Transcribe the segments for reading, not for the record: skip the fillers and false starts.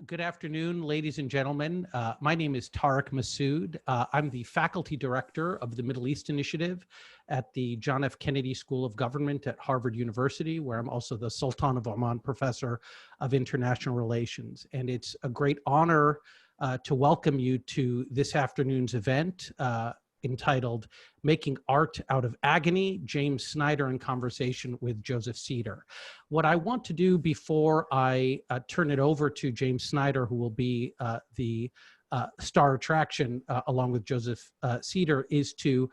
Good afternoon, ladies and gentlemen. My name is Tarek Masoud. I'm the faculty director of the Middle East Initiative at the John F. Kennedy School of Government at Harvard University, where I'm also the Sultan of Oman Professor of International Relations. And it's a great honor to welcome you to this afternoon's event entitled Making Art Out of Agony, James Snyder in Conversation with Joseph Cedar. What I want to do before I turn it over to James Snyder, who will be the star attraction along with Joseph Cedar, is to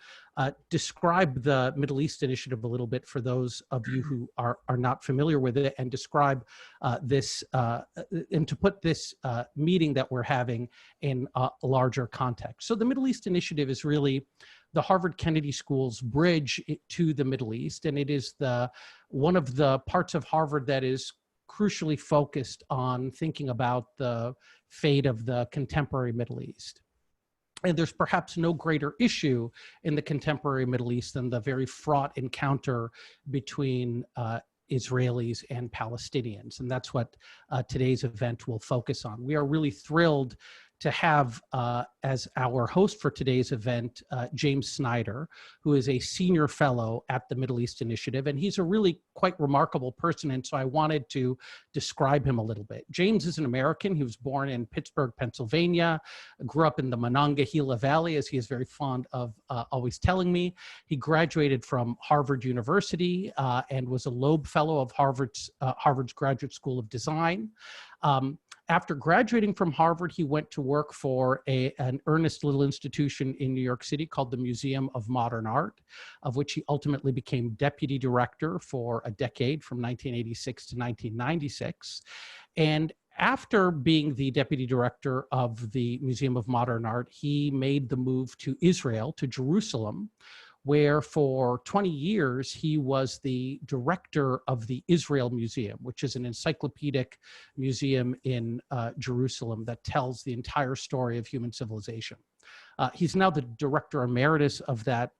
describe the Middle East Initiative a little bit for those of you who are not familiar with it, and describe this, and to put this meeting that we're having in a larger context. So the Middle East Initiative is really the Harvard Kennedy School's bridge to the Middle East, and it is one of the parts of Harvard that is crucially focused on thinking about the fate of the contemporary Middle East. And there's perhaps no greater issue in the contemporary Middle East than the very fraught encounter between Israelis and Palestinians. And that's what today's event will focus on. We are really thrilled to have as our host for today's event, James Snyder, who is a senior fellow at the Middle East Initiative. And he's a really quite remarkable person. And so I wanted to describe him a little bit. James is an American. He was born in Pittsburgh, Pennsylvania, grew up in the Monongahela Valley, as he is very fond of always telling me. He graduated from Harvard University and was a Loeb Fellow of Harvard's Graduate School of Design. After graduating from Harvard, he went to work for an earnest little institution in New York City called the Museum of Modern Art, of which he ultimately became deputy director for a decade, from 1986 to 1996. And after being the deputy director of the Museum of Modern Art, he made the move to Israel, to Jerusalem, where for 20 years he was the director of the Israel Museum, which is an encyclopedic museum in Jerusalem that tells the entire story of human civilization. He's now the director emeritus of that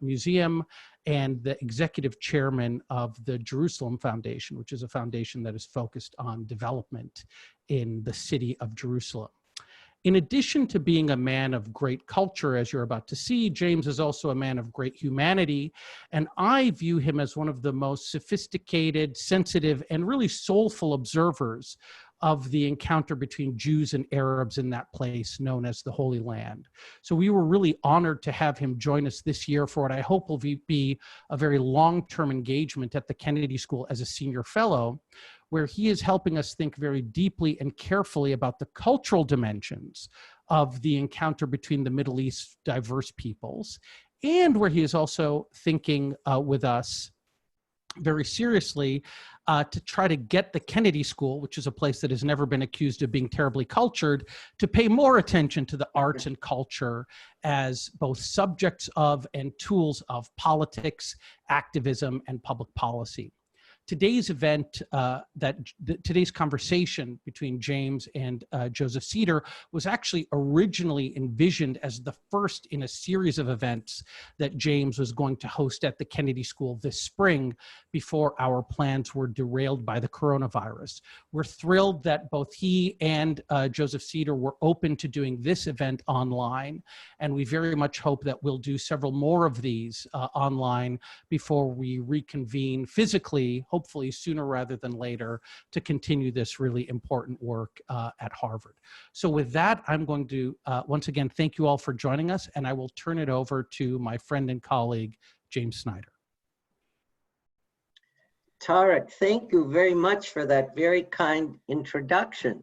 museum and the executive chairman of the Jerusalem Foundation, which is a foundation that is focused on development in the city of Jerusalem. In addition to being a man of great culture, as you're about to see, James is also a man of great humanity, and I view him as one of the most sophisticated, sensitive, and really soulful observers of the encounter between Jews and Arabs in that place known as the Holy Land. So we were really honored to have him join us this year for what I hope will be a very long-term engagement at the Kennedy School as a senior fellow, where he is helping us think very deeply and carefully about the cultural dimensions of the encounter between the Middle East's diverse peoples, and where he is also thinking with us very seriously to try to get the Kennedy School, which is a place that has never been accused of being terribly cultured, to pay more attention to the arts and culture as both subjects of and tools of politics, activism, and public policy. Today's event, today's conversation between James and Joseph Cedar was actually originally envisioned as the first in a series of events that James was going to host at the Kennedy School this spring before our plans were derailed by the coronavirus. We're thrilled that both he and Joseph Cedar were open to doing this event online, and we very much hope that we'll do several more of these online before we reconvene physically, hopefully sooner rather than later, to continue this really important work at Harvard. So with that, I'm going to once again thank you all for joining us, and I will turn it over to my friend and colleague, James Snyder. Tarek, thank you very much for that very kind introduction.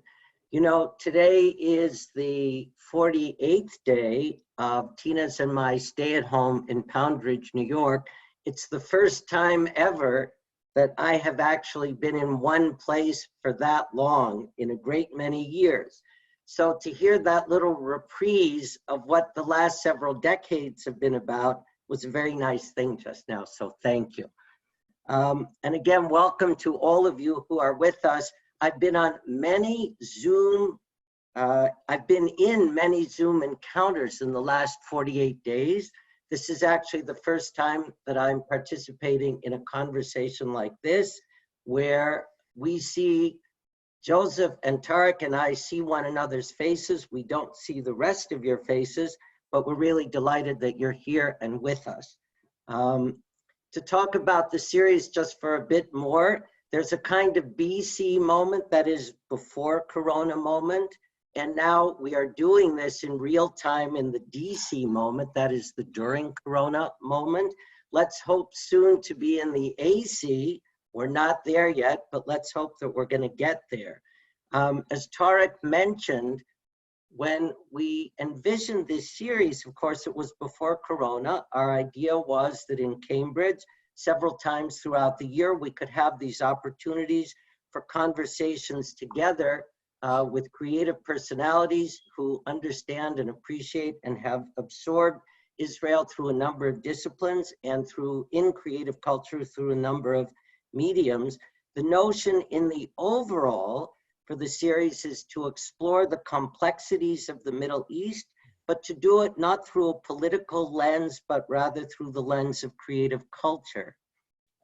You know, today is the 48th day of Tina's and my stay at home in Poundridge, New York. It's the first time ever that I have actually been in one place for that long in a great many years. So to hear that little reprise of what the last several decades have been about was a very nice thing just now, so thank you. And again, welcome to all of you who are with us. I've been on many Zoom, I've been in many Zoom encounters in the last 48 days. This is actually the first time that I'm participating in a conversation like this, where we see Joseph and Tarek and I see one another's faces. We don't see the rest of your faces, but we're really delighted that you're here and with us. To talk about the series just for a bit more, there's a kind of BC moment that is before Corona moment. And now we are doing this in real time in the DC moment, that is the during Corona moment. Let's hope soon to be in the AC. We're not there yet, but let's hope that we're going to get there. As Tarek mentioned, when we envisioned this series, of course, it was before Corona. Our idea was that in Cambridge, several times throughout the year, we could have these opportunities for conversations together with creative personalities who understand and appreciate and have absorbed Israel through a number of disciplines and in creative culture through a number of mediums. The notion in the overall for the series is to explore the complexities of the Middle East, but to do it not through a political lens, but rather through the lens of creative culture.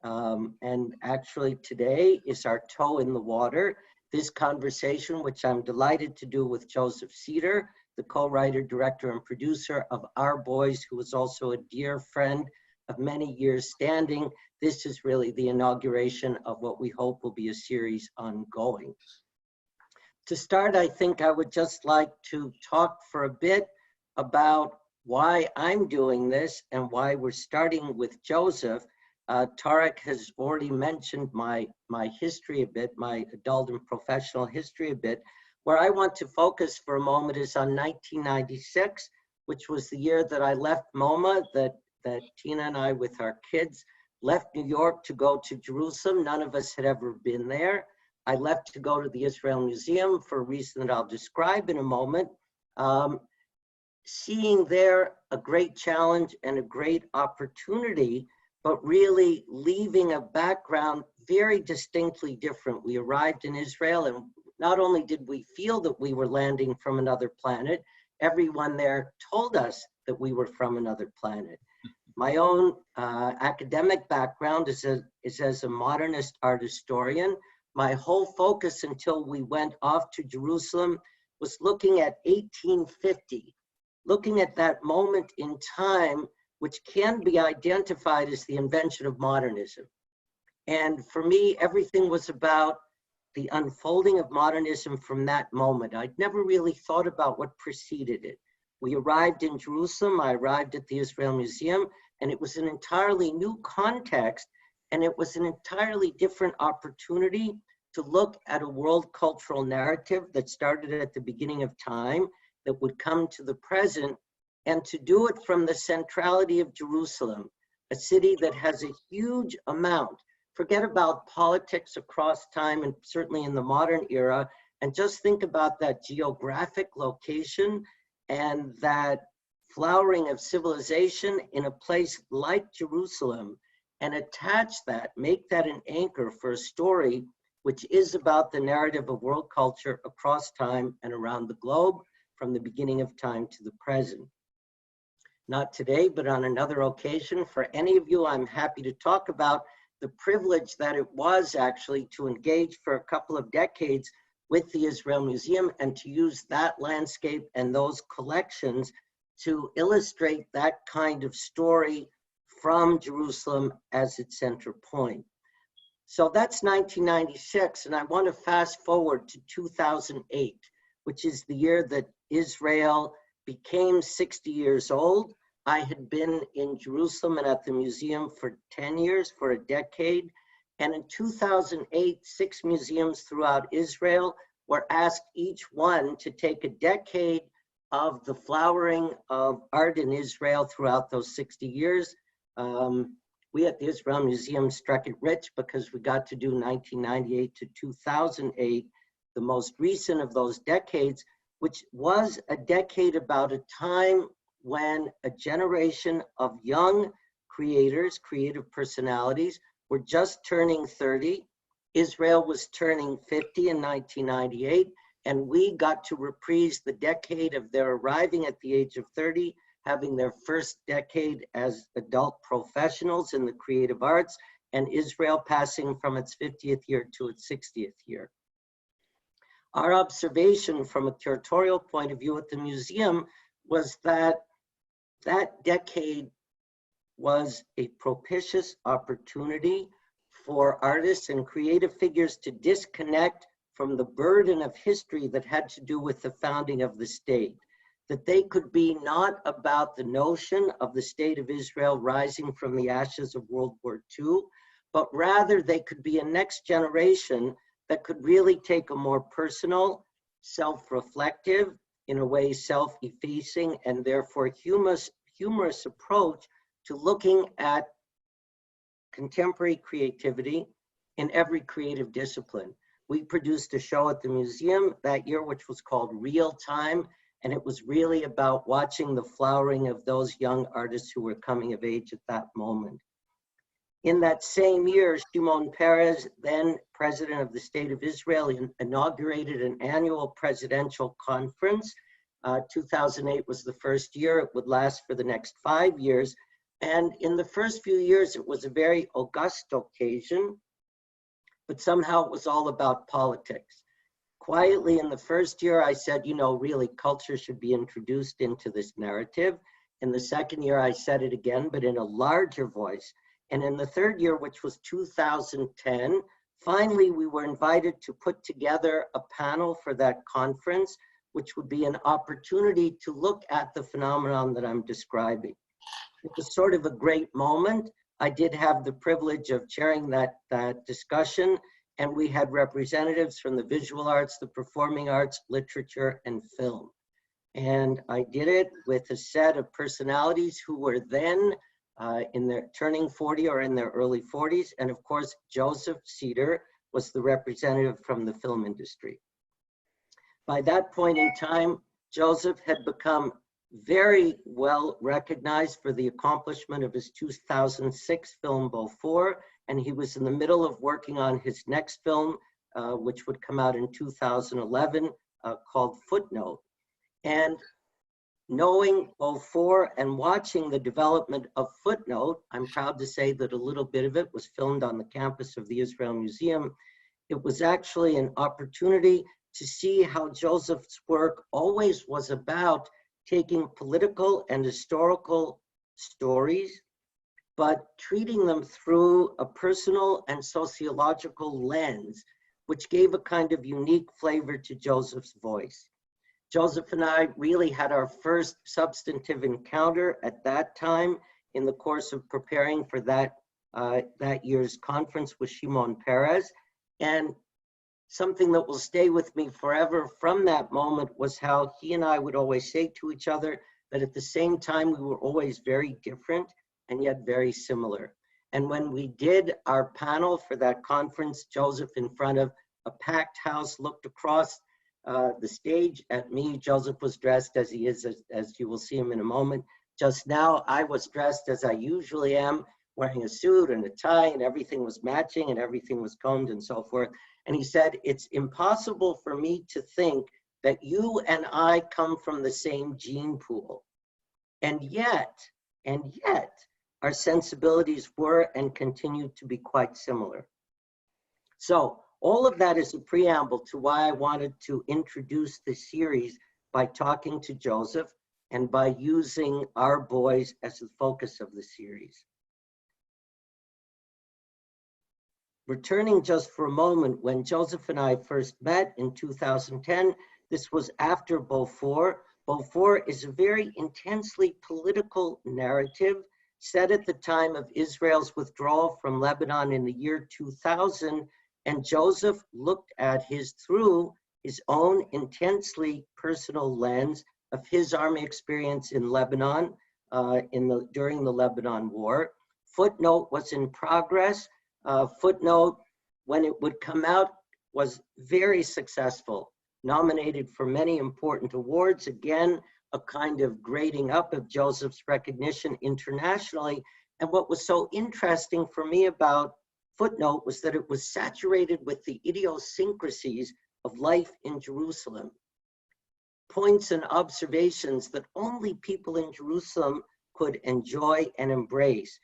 And actually today is our toe in the water. This conversation, which I'm delighted to do with Joseph Cedar, the co-writer, director, and producer of Our Boys, who is also a dear friend of many years standing. This is really the inauguration of what we hope will be a series ongoing. To start, I think I would just like to talk for a bit about why I'm doing this and why we're starting with Joseph. Tarek has already mentioned my history a bit, my adult and professional history a bit. Where I want to focus for a moment is on 1996, which was the year that I left MoMA, that Tina and I with our kids left New York to go to Jerusalem. None of us had ever been there. I left to go to the Israel Museum for a reason that I'll describe in a moment. Seeing there a great challenge and a great opportunity, but really leaving a background very distinctly different. We arrived in Israel, and not only did we feel that we were landing from another planet, everyone there told us that we were from another planet. My own academic background is as a modernist art historian. My whole focus until we went off to Jerusalem was looking at 1850, looking at that moment in time which can be identified as the invention of modernism. And for me, everything was about the unfolding of modernism from that moment. I'd never really thought about what preceded it. We arrived in Jerusalem, I arrived at the Israel Museum, and it was an entirely new context, and it was an entirely different opportunity to look at a world cultural narrative that started at the beginning of time, that would come to the present, and to do it from the centrality of Jerusalem, a city that has a huge amount. Forget about politics across time and certainly in the modern era, and just think about that geographic location and that flowering of civilization in a place like Jerusalem, and attach that, make that an anchor for a story which is about the narrative of world culture across time and around the globe, from the beginning of time to the present. Not today, but on another occasion. For any of you, I'm happy to talk about the privilege that it was actually to engage for a couple of decades with the Israel Museum and to use that landscape and those collections to illustrate that kind of story from Jerusalem as its center point. So that's 1996, and I want to fast forward to 2008, which is the year that Israel became 60 years old. I had been in Jerusalem and at the museum for 10 years, for a decade. And in 2008, 6 museums throughout Israel were asked each one to take a decade of the flowering of art in Israel throughout those 60 years. We at the Israel Museum struck it rich because we got to do 1998 to 2008, the most recent of those decades, which was a decade about a time when a generation of young creators, creative personalities, were just turning 30. Israel was turning 50 in 1998, and we got to reprise the decade of their arriving at the age of 30, having their first decade as adult professionals in the creative arts, and Israel passing from its 50th year to its 60th year. Our observation from a curatorial point of view at the museum was that that decade was a propitious opportunity for artists and creative figures to disconnect from the burden of history that had to do with the founding of the state, that they could be not about the notion of the state of Israel rising from the ashes of World War II, but rather they could be a next generation that could really take a more personal, self-reflective, in a way self-effacing, and therefore humorous approach to looking at contemporary creativity in every creative discipline. We produced a show at the museum that year, which was called Real Time, and it was really about watching the flowering of those young artists who were coming of age at that moment. In that same year, Shimon Peres, then president of the state of Israel, inaugurated an annual presidential conference. 2008 was the first year. It would last for the next 5 years. And in the first few years, it was a very august occasion, but somehow it was all about politics. Quietly in the first year, I said, you know, really culture should be introduced into this narrative. In the second year, I said it again, but in a larger voice. And in the third year, which was 2010, finally, we were invited to put together a panel for that conference, which would be an opportunity to look at the phenomenon that I'm describing. It was sort of a great moment. I did have the privilege of chairing that discussion, and we had representatives from the visual arts, the performing arts, literature, and film. And I did it with a set of personalities who were then in their turning 40 or in their early 40s. And of course, Joseph Cedar was the representative from the film industry. By that point in time, Joseph had become very well recognized for the accomplishment of his 2006 film, Beaufort, and he was in the middle of working on his next film, which would come out in 2011, called Footnote. And knowing Beaufort and watching the development of Footnote, I'm proud to say that a little bit of it was filmed on the campus of the Israel Museum. It was actually an opportunity to see how Joseph's work always was about taking political and historical stories, but treating them through a personal and sociological lens, which gave a kind of unique flavor to Joseph's voice. Joseph and I really had our first substantive encounter at that time in the course of preparing for that year's conference with Shimon Peres. And something that will stay with me forever from that moment was how he and I would always say to each other that at the same time we were always very different and yet very similar. And when we did our panel for that conference, Joseph in front of a packed house looked across the stage at me. Joseph was dressed as he is, as you will see him in a moment. Just now, I was dressed as I usually am, wearing a suit and a tie, and everything was matching and everything was combed and so forth. And he said, it's impossible for me to think that you and I come from the same gene pool. And yet, our sensibilities were and continue to be quite similar. So all of that is a preamble to why I wanted to introduce this series by talking to Joseph and by using our boys as the focus of the series. Returning just for a moment, when Joseph and I first met in 2010, this was after Beaufort. Beaufort is a very intensely political narrative set at the time of Israel's withdrawal from Lebanon in the year 2000, and Joseph looked at through his own intensely personal lens of his army experience in Lebanon during the Lebanon War. Footnote was in progress. Footnote, when it would come out, was very successful, nominated for many important awards. Again, a kind of grading up of Joseph's recognition internationally. And what was so interesting for me about Footnote was that it was saturated with the idiosyncrasies of life in Jerusalem. Points and observations that only people in Jerusalem could enjoy and embrace.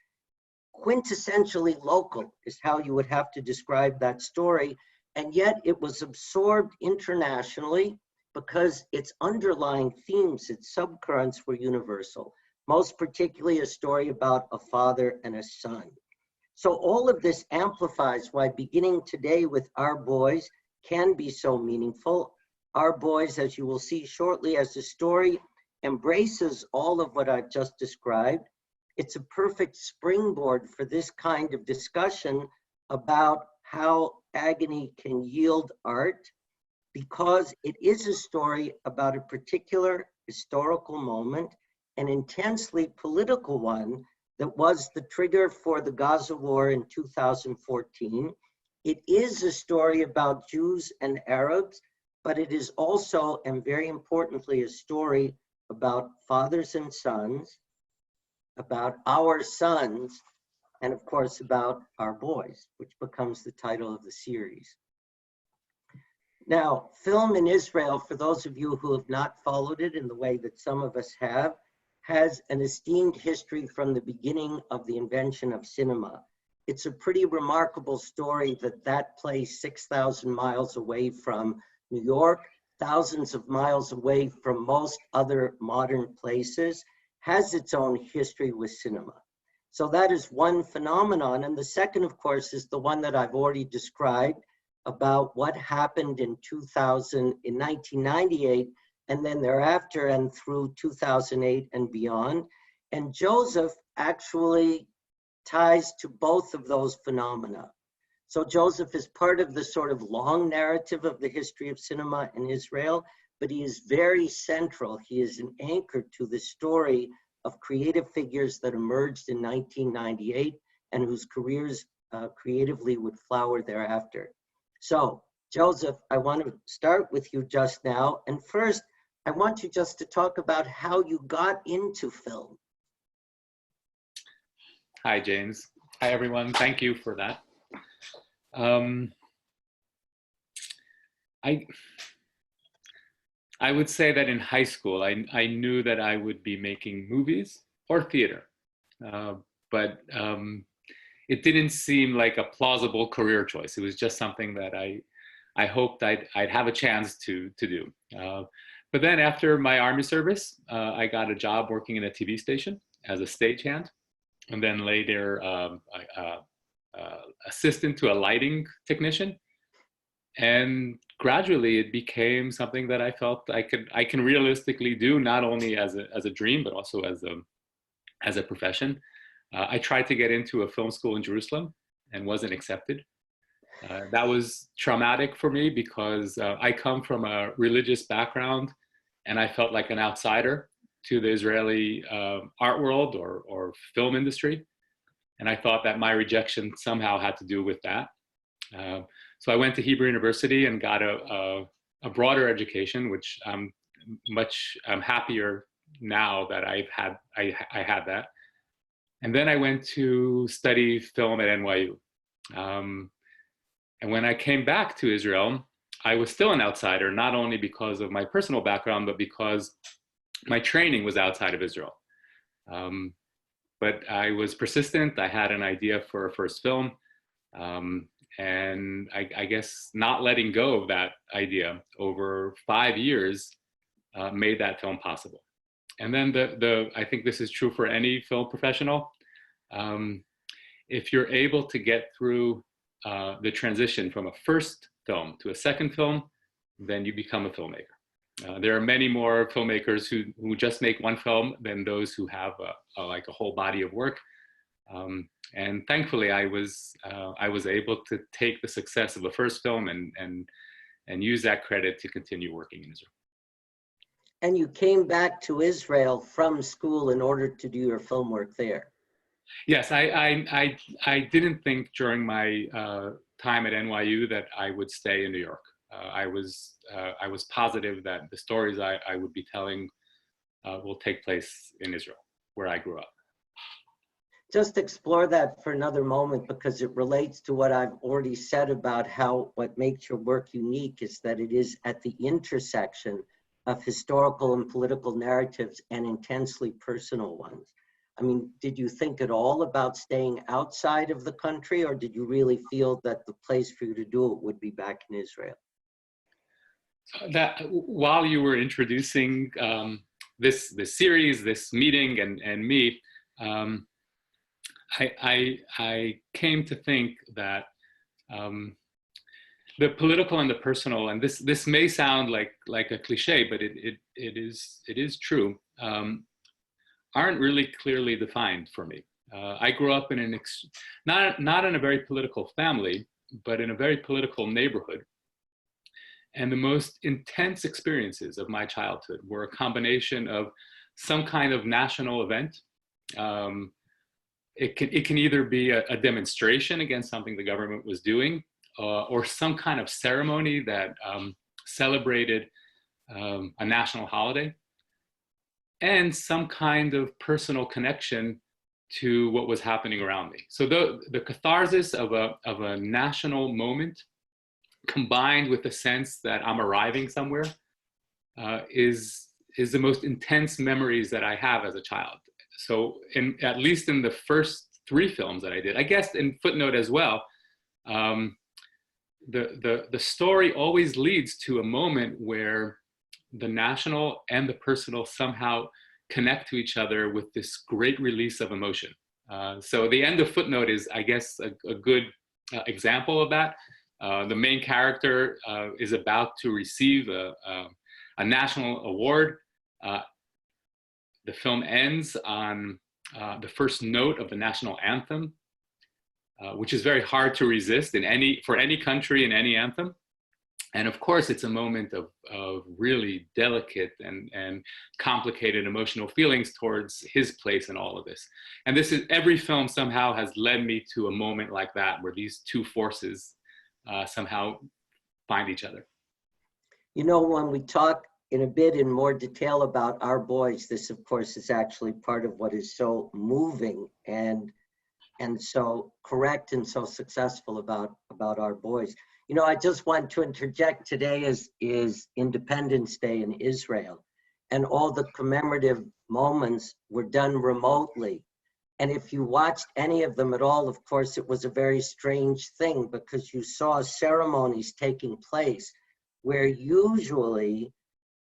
Quintessentially local is how you would have to describe that story. and yet it was absorbed internationally because its underlying themes, its subcurrents were universal, most particularly a story about a father and a son. So all of this amplifies why beginning today with Our Boys can be so meaningful. Our Boys, as you will see shortly, as the story embraces all of what I've just described. It's a perfect springboard for this kind of discussion about how Agony can yield art, because it is a story about a particular historical moment, an intensely political one that was the trigger for the Gaza war in 2014. It is a story about Jews and Arabs, but it is also, and very importantly, a story about fathers and sons, about our sons, and of course about our boys, which becomes the title of the series. Now, film in Israel, for those of you who have not followed it in the way that some of us have, has an esteemed history from the beginning of the invention of cinema. It's a pretty remarkable story that place 6,000 miles away from New York, thousands of miles away from most other modern places, has its own history with cinema. So that is one phenomenon. And the second, of course, is the one that I've already described about what happened in 1998, and then thereafter and through 2008 and beyond. And Joseph actually ties to both of those phenomena. So Joseph is part of the sort of long narrative of the history of cinema in Israel, but he is very central. He is an anchor to the story of creative figures that emerged in 1998 and whose careers creatively would flower thereafter. So Joseph, I want to start with you just now. And first, I want you just to talk about how you got into film. Hi, James. Hi, everyone. Thank you for that. I would say that in high school, I knew that I would be making movies or theater, but it didn't seem like a plausible career choice. It was just something that I hoped I'd have a chance to do. But then after my Army service, I got a job working in a TV station as a stagehand, and then later assistant to a lighting technician. And gradually it became something that I felt I can realistically do, not only as a dream, but also as a profession. I tried to get into a film school in Jerusalem and wasn't accepted. That was traumatic for me because I come from a religious background and I felt like an outsider to the Israeli art world or film industry. And I thought that my rejection somehow had to do with that. So I went to Hebrew University and got a broader education, which I'm happier now that I had that. And then I went to study film at NYU. And when I came back to Israel, I was still an outsider, not only because of my personal background, but because my training was outside of Israel. But I was persistent. I had an idea for a first film. And I guess not letting go of that idea over 5 years made that film possible. And then I think this is true for any film professional. If you're able to get through the transition from a first film to a second film, then you become a filmmaker. There are many more filmmakers who just make one film than those who have like a whole body of work. And thankfully, I was able to take the success of the first film and use that credit to continue working in Israel. And you came back to Israel from school in order to do your film work there. Yes, I didn't think during my time at NYU that I would stay in New York. I was positive that the stories I would be telling will take place in Israel, where I grew up. Just explore that for another moment, because it relates to what I've already said about how what makes your work unique is that it is at the intersection of historical and political narratives and intensely personal ones. I mean, did you think at all about staying outside of the country, or did you really feel that the place for you to do it would be back in Israel? That while you were introducing this series, this meeting, and me, I came to think that the political and the personal, and this may sound like a cliche, but it is true, aren't really clearly defined for me. I grew up in not in a very political family, but in a very political neighborhood. And the most intense experiences of my childhood were a combination of some kind of national event. It can either be a demonstration against something the government was doing, or some kind of ceremony that celebrated a national holiday, and some kind of personal connection to what was happening around me. So the catharsis of a national moment, combined with the sense that I'm arriving somewhere, is the most intense memories that I have as a child. So at least in the first 3 films that I did, I guess in Footnote as well, the story always leads to a moment where the national and the personal somehow connect to each other with this great release of emotion. So the end of Footnote is, I guess, a good example of that. The main character is about to receive a national award. The film ends on the first note of the national anthem, which is very hard to resist for any country in any anthem. And of course, it's a moment of really delicate and complicated emotional feelings towards his place in all of this. And every film somehow has led me to a moment like that, where these 2 forces somehow find each other. You know, when we talk in a bit in more detail about Our Boys, this of course is actually part of what is so moving and so correct and so successful about Our Boys. You know, I just want to interject, today is Independence Day in Israel, and all the commemorative moments were done remotely. And if you watched any of them at all, of course, it was a very strange thing, because you saw ceremonies taking place where usually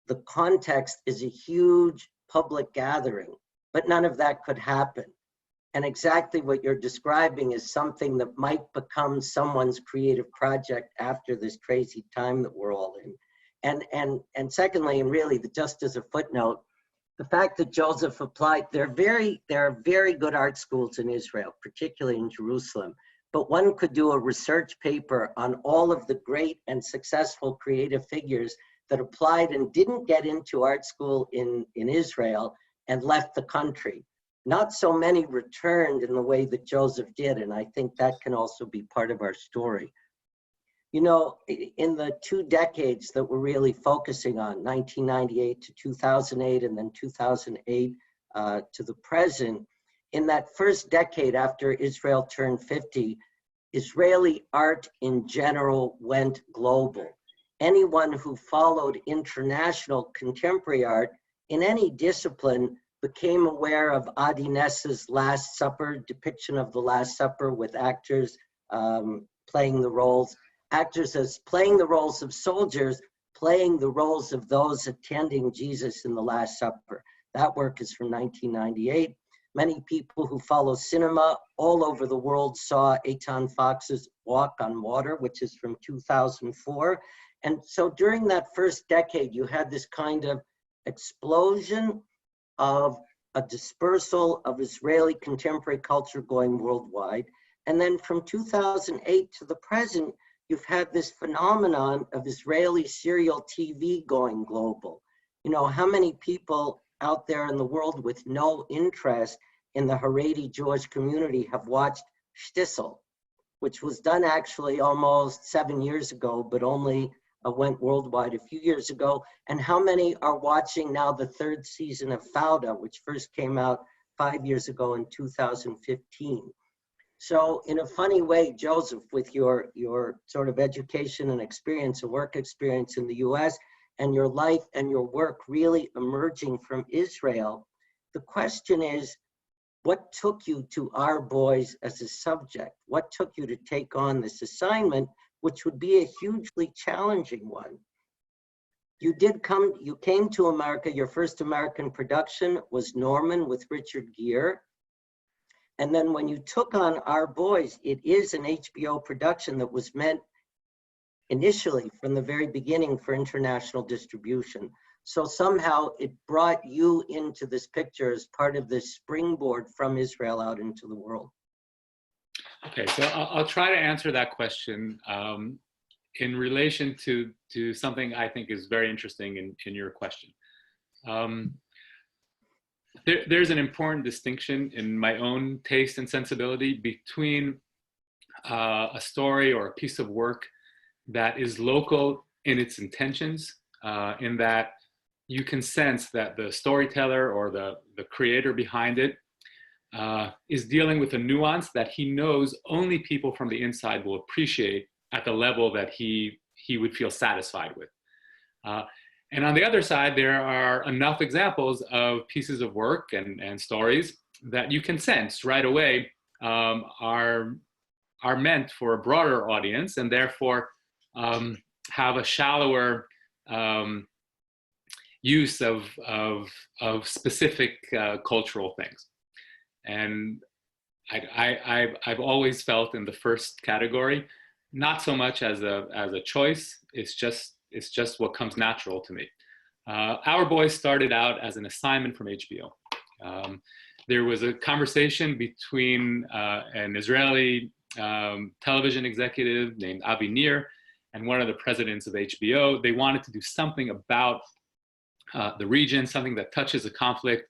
the context is a huge public gathering, but none of that could happen. And exactly what you're describing is something that might become someone's creative project after this crazy time that we're all in. And secondly, and really just as a footnote, the fact that Joseph applied, there are very good art schools in Israel, particularly in Jerusalem, but one could do a research paper on all of the great and successful creative figures that applied and didn't get into art school in Israel and left the country. Not so many returned in the way that Joseph did, and I think that can also be part of our story. You know, in the 2 decades that we're really focusing on, 1998 to 2008, and then 2008 to the present, in that first decade after Israel turned 50, Israeli art in general went global. Anyone who followed international contemporary art in any discipline became aware of Adi Ness's Last Supper, depiction of the Last Supper with actors playing the roles. Actors as playing the roles of soldiers, playing the roles of those attending Jesus in the Last Supper. That work is from 1998. Many people who follow cinema all over the world saw Eitan Fox's Walk on Water, which is from 2004. And so during that first decade, you had this kind of explosion of a dispersal of Israeli contemporary culture going worldwide. And then from 2008 to the present, you've had this phenomenon of Israeli serial TV going global. You know, how many people out there in the world with no interest in the Haredi Jewish community have watched Shtisel, which was done actually almost 7 years ago, but only went worldwide a few years ago? And how many are watching now the 3rd season of Fauda, which first came out 5 years ago in 2015? So in a funny way, Joseph, with your sort of education and experience and work experience in the US, and your life and your work really emerging from Israel, the question is, what took you to Our Boys as a subject? What took you to take on this assignment, which would be a hugely challenging one? You came to America. Your first American production was Norman with Richard Gere. And then when you took on Our Boys, it is an HBO production that was meant initially from the very beginning for international distribution. So somehow it brought you into this picture as part of this springboard from Israel out into the world. Okay, so I'll try to answer that question in relation to something I think is very interesting in your question. There's an important distinction in my own taste and sensibility between a story or a piece of work that is local in its intentions, in that you can sense that the storyteller or the creator behind it is dealing with a nuance that he knows only people from the inside will appreciate at the level that he would feel satisfied with. And on the other side, there are enough examples of pieces of work and stories that you can sense right away are meant for a broader audience, and therefore have a shallower use of specific cultural things. And I've always felt in the first category, not so much as a choice. It's just what comes natural to me. Our Boys started out as an assignment from HBO. There was a conversation between an Israeli television executive named Avi Nir and one of the presidents of HBO. They wanted to do something about the region, something that touches a conflict.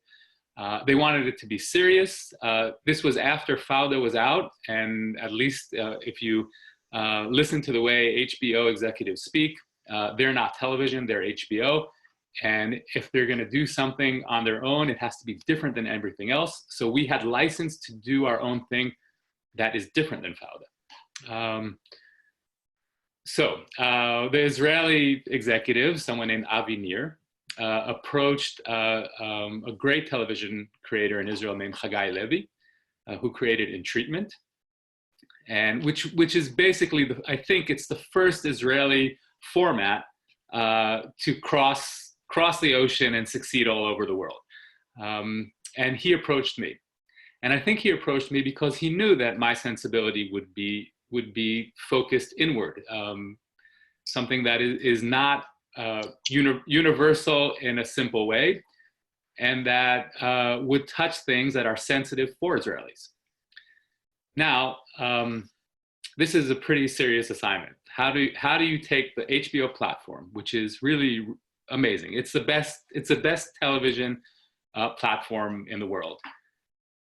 They wanted it to be serious. This was after Fauda was out, and at least if you listen to the way HBO executives speak, they're not television, they're HBO. And if they're going to do something on their own, it has to be different than everything else. So we had license to do our own thing that is different than Fauda. So the Israeli executive, someone named Avi Nir, approached a great television creator in Israel named Chagai Levi, who created In Treatment, and which is basically, I think it's the first Israeli format to cross the ocean and succeed all over the world. And he approached me. And I think he approached me because he knew that my sensibility would be focused inward, something that is not universal in a simple way, and that would touch things that are sensitive for Israelis. Now, this is a pretty serious assignment. How do you take the HBO platform, which is really amazing? It's the best television platform in the world.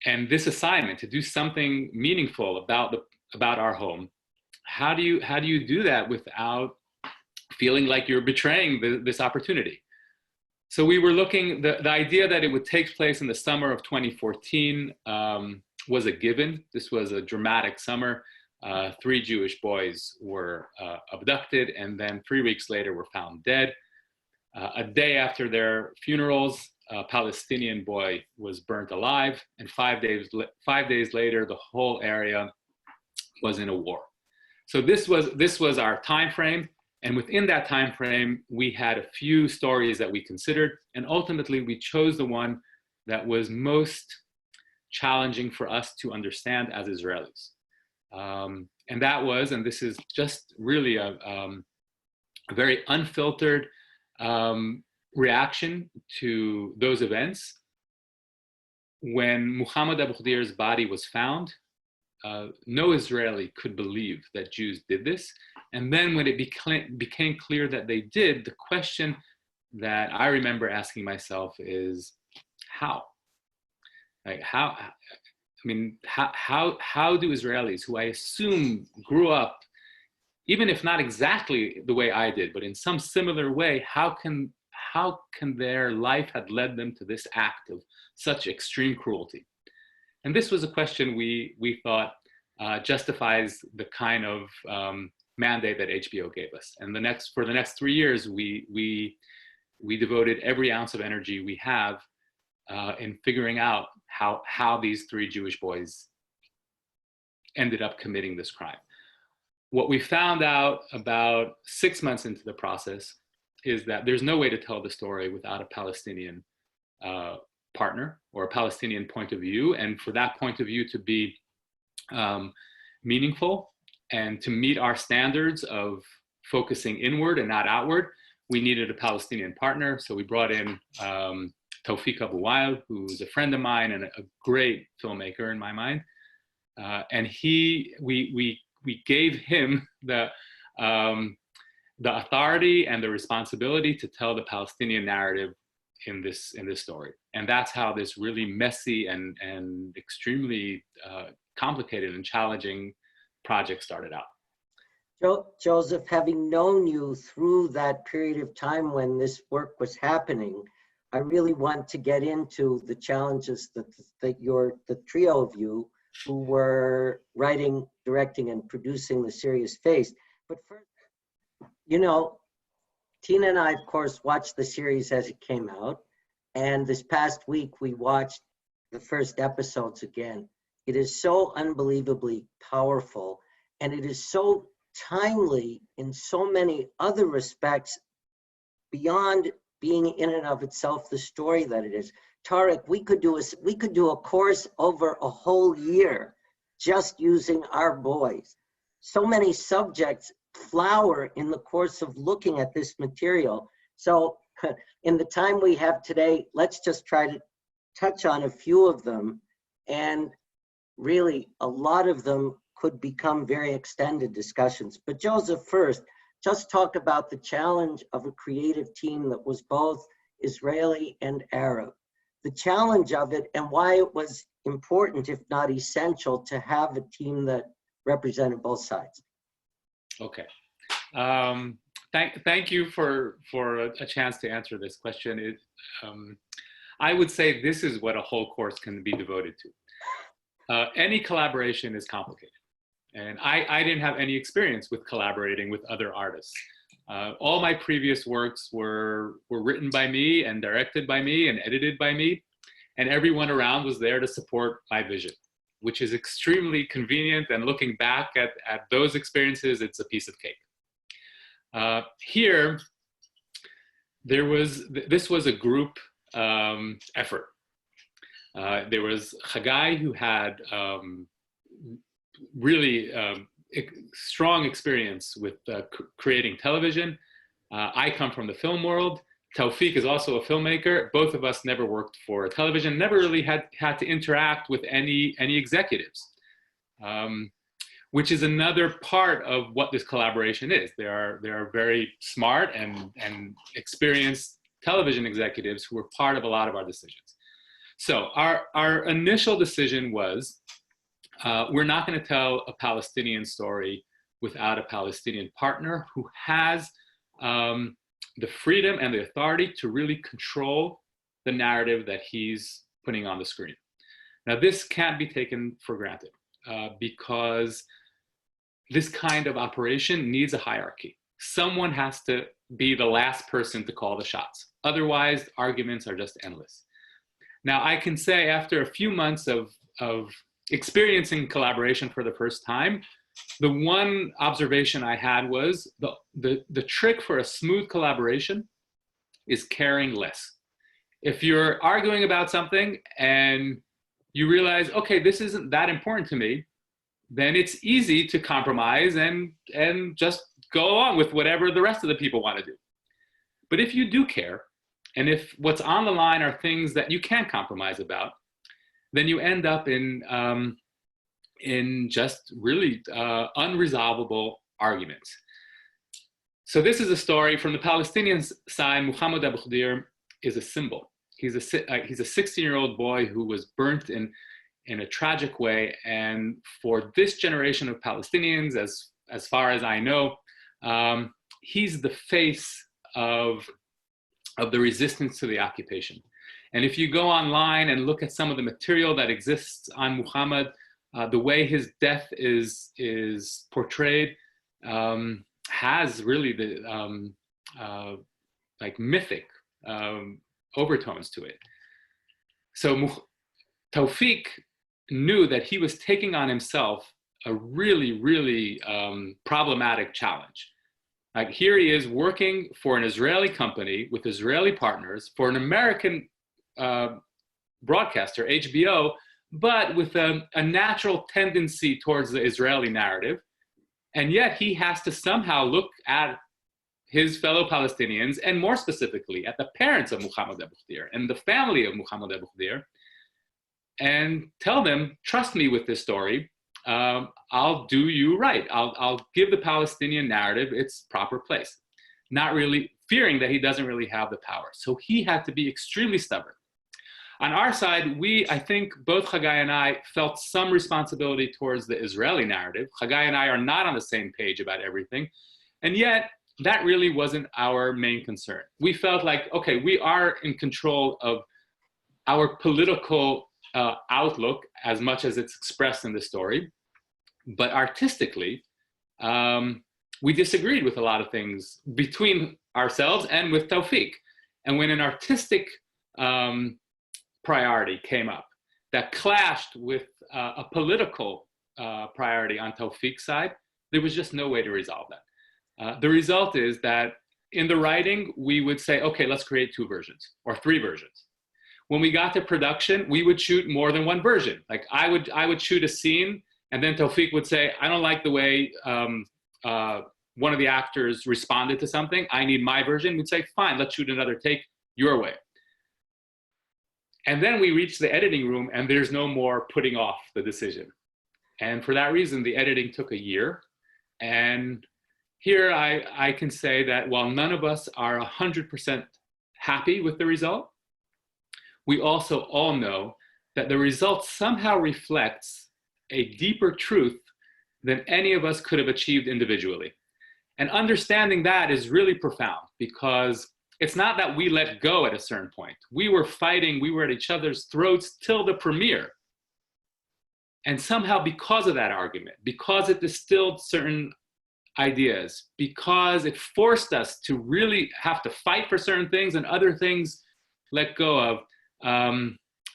And this assignment to do something meaningful about our home, how do you do that without feeling like you're betraying this opportunity? So we were looking, the idea that it would take place in the summer of 2014 was a given. This was a dramatic summer. 3 Jewish boys were abducted, and then 3 weeks later were found dead. A day after their funerals, a Palestinian boy was burnt alive, and 5 days later, the whole area was in a war. So this was our time frame, and within that time frame, we had a few stories that we considered, and ultimately we chose the one that was most challenging for us to understand as Israelis. And that was, and this is just really a very unfiltered reaction to those events. When Muhammad Abu Khdir's body was found, no Israeli could believe that Jews did this. And then when it became clear that they did, the question that I remember asking myself is, how? Like, how do Israelis, who I assume grew up, even if not exactly the way I did, but in some similar way, how can their life had led them to this act of such extreme cruelty? And this was a question we thought justifies the kind of mandate that HBO gave us. And for the next 3 years, we devoted every ounce of energy we have in figuring out how these three Jewish boys ended up committing this crime. What we found out about 6 months into the process is that there's no way to tell the story without a Palestinian partner or a Palestinian point of view. And for that point of view to be meaningful and to meet our standards of focusing inward and not outward, we needed a Palestinian partner. So we brought in Tawfiq Abu Wail, who's a friend of mine and a great filmmaker in my mind. And we gave him the authority and the responsibility to tell the Palestinian narrative in this story. And that's how this really messy and extremely complicated and challenging project started out. Joseph, having known you through that period of time when this work was happening, I really want to get into the challenges that the trio of you who were writing, directing, and producing the series faced. But first, you know, Tina and I, of course, watched the series as it came out. And this past week, we watched the first episodes again. It is so unbelievably powerful. And it is so timely in so many other respects beyond being in and of itself the story that it is. Tarek, we could do a course over a whole year just using our boys. So many subjects flower in the course of looking at this material. So in the time we have today, let's just try to touch on a few of them. And really, a lot of them could become very extended discussions. But Joseph, first, just talk about the challenge of a creative team that was both Israeli and Arab. The challenge of it and why it was important, if not essential, to have a team that represented both sides. Okay. Thank you for a chance to answer this question. I would say this is what a whole course can be devoted to. Any collaboration is complicated. And I didn't have any experience with collaborating with other artists. All my previous works were written by me and directed by me and edited by me. And everyone around was there to support my vision, which is extremely convenient. And looking back at those experiences, it's a piece of cake. Here, this was a group effort. There was Chagai, who had really strong experience with creating television. I come from the film world. Tawfiq is also a filmmaker. Both of us never worked for television, never really had to interact with any executives, which is another part of what this collaboration is. There are very smart and experienced television executives who were part of a lot of our decisions. So our initial decision was, we're not going to tell a Palestinian story without a Palestinian partner who has the freedom and the authority to really control the narrative that he's putting on the screen. Now, this can't be taken for granted because this kind of operation needs a hierarchy. Someone has to be the last person to call the shots. Otherwise, arguments are just endless. Now, I can say after a few months of experiencing collaboration for the first time, the one observation I had was the trick for a smooth collaboration is caring less. If you're arguing about something and you realize, okay, this isn't that important to me, then it's easy to compromise and just go along with whatever the rest of the people want to do. But if you do care, and if what's on the line are things that you can't compromise about, then you end up in just really unresolvable arguments. So this is a story from the Palestinian side. Muhammad Abu Khdir is a symbol. He's a 16-year-old boy who was burnt in a tragic way. And for this generation of Palestinians, as far as I know, he's the face of the resistance to the occupation. And if you go online and look at some of the material that exists on Muhammad, the way his death is portrayed has really the like mythic overtones to it. So Tawfiq knew that he was taking on himself a really, really problematic challenge. Like, here he is working for an Israeli company with Israeli partners for an American broadcaster, HBO, but with a natural tendency towards the Israeli narrative. And yet he has to somehow look at his fellow Palestinians, and more specifically at the parents of Muhammad Abu Khdir and the family of Muhammad Abu Khdir, and tell them, trust me with this story. I'll do you right. I'll give the Palestinian narrative its proper place. Not really fearing that he doesn't really have the power. So he had to be extremely stubborn. On our side, I think both Chagai and I felt some responsibility towards the Israeli narrative. Chagai and I are not on the same page about everything. And yet, that really wasn't our main concern. We felt like, okay, we are in control of our political outlook as much as it's expressed in the story. But artistically, we disagreed with a lot of things between ourselves and with Tawfiq. And when an artistic priority came up that clashed with a political priority on Tawfiq's side, there was just no way to resolve that. The result is that in the writing, we would say, okay, let's create 2 versions or 3 versions. When we got to production, we would shoot more than one version. Like, I would shoot a scene, and then Tawfiq would say, I don't like the way one of the actors responded to something. I need my version. We'd say, fine, let's shoot another take your way. And then we reach the editing room, and there's no more putting off the decision. And for that reason, the editing took a year. And here I can say that while none of us are 100% happy with the result, we also all know that the result somehow reflects a deeper truth than any of us could have achieved individually. And understanding that is really profound, because it's not that we let go at a certain point. We were fighting, we were at each other's throats till the premiere. And somehow, because of that argument, because it distilled certain ideas, because it forced us to really have to fight for certain things and other things let go of,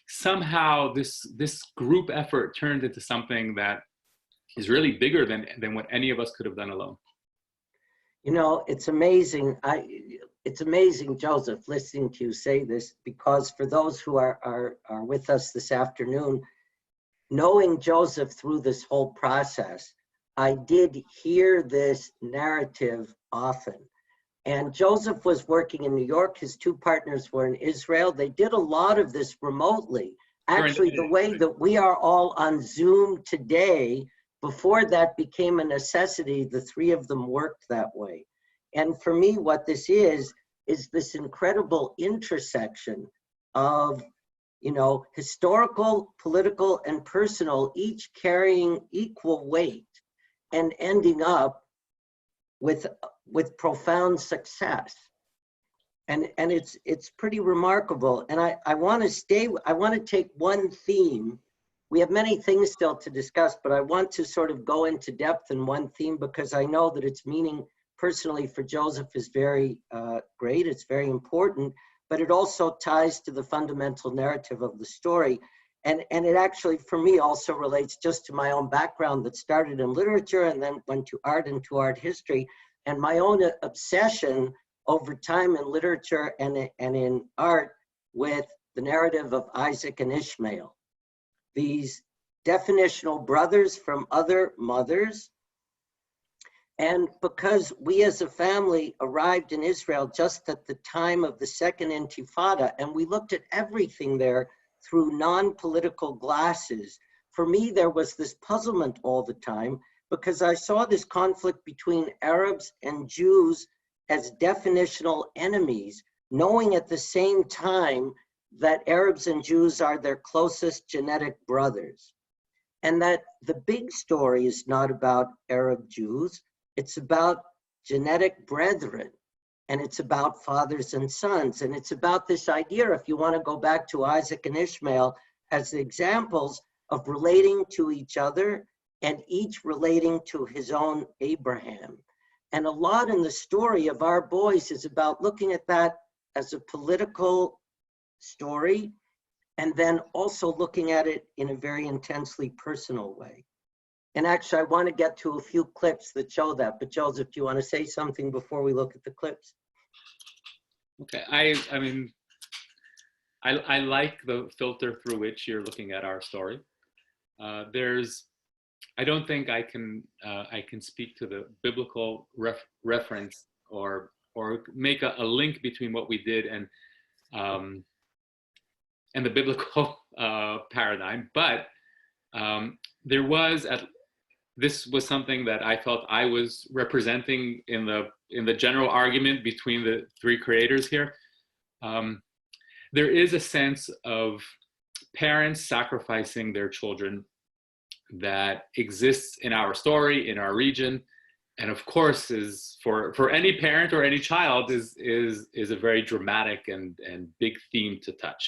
somehow this group effort turned into something that is really bigger than what any of us could have done alone. You know, it's amazing. It's amazing, Joseph, listening to you say this, because for those who are with us this afternoon, knowing Joseph through this whole process, I did hear this narrative often. And Joseph was working in New York. His 2 partners were in Israel. They did a lot of this remotely. Actually, the way that we are all on Zoom today, before that became a necessity, the 3 of them worked that way. And for me, what this is this incredible intersection of, you know, historical, political, and personal, each carrying equal weight, and ending up with profound success. And it's pretty remarkable. And I want to take one theme. We have many things still to discuss, but I want to sort of go into depth in one theme, because I know that its meaning personally for Joseph is very great. It's very important, but it also ties to the fundamental narrative of the story. And it actually, for me, also relates just to my own background that started in literature and then went to art and to art history, and my own obsession over time in literature and in art with the narrative of Isaac and Ishmael, these definitional brothers from other mothers. And because we as a family arrived in Israel just at the time of the Second Intifada, and we looked at everything there through non-political glasses, for me, there was this puzzlement all the time, because I saw this conflict between Arabs and Jews as definitional enemies, knowing at the same time that Arabs and Jews are their closest genetic brothers. And that the big story is not about Arab Jews, it's about genetic brethren, and it's about fathers and sons. And it's about this idea, if you want to go back to Isaac and Ishmael as examples of relating to each other and each relating to his own Abraham. And a lot in the story of Our Boys is about looking at that as a political story and then also looking at it in a very intensely personal way. And actually, I want to get to a few clips that show that, but Joseph, do you want to say something before we look at the clips? Okay, I mean, I like the filter through which you're looking at our story. I don't think I can speak to the biblical reference or make a link between what we did and the biblical paradigm, but this was something that I felt I was representing in the general argument between the three creators here. There is a sense of parents sacrificing their children that exists in our story, in our region, and of course is for any parent or any child is a very dramatic and big theme to touch.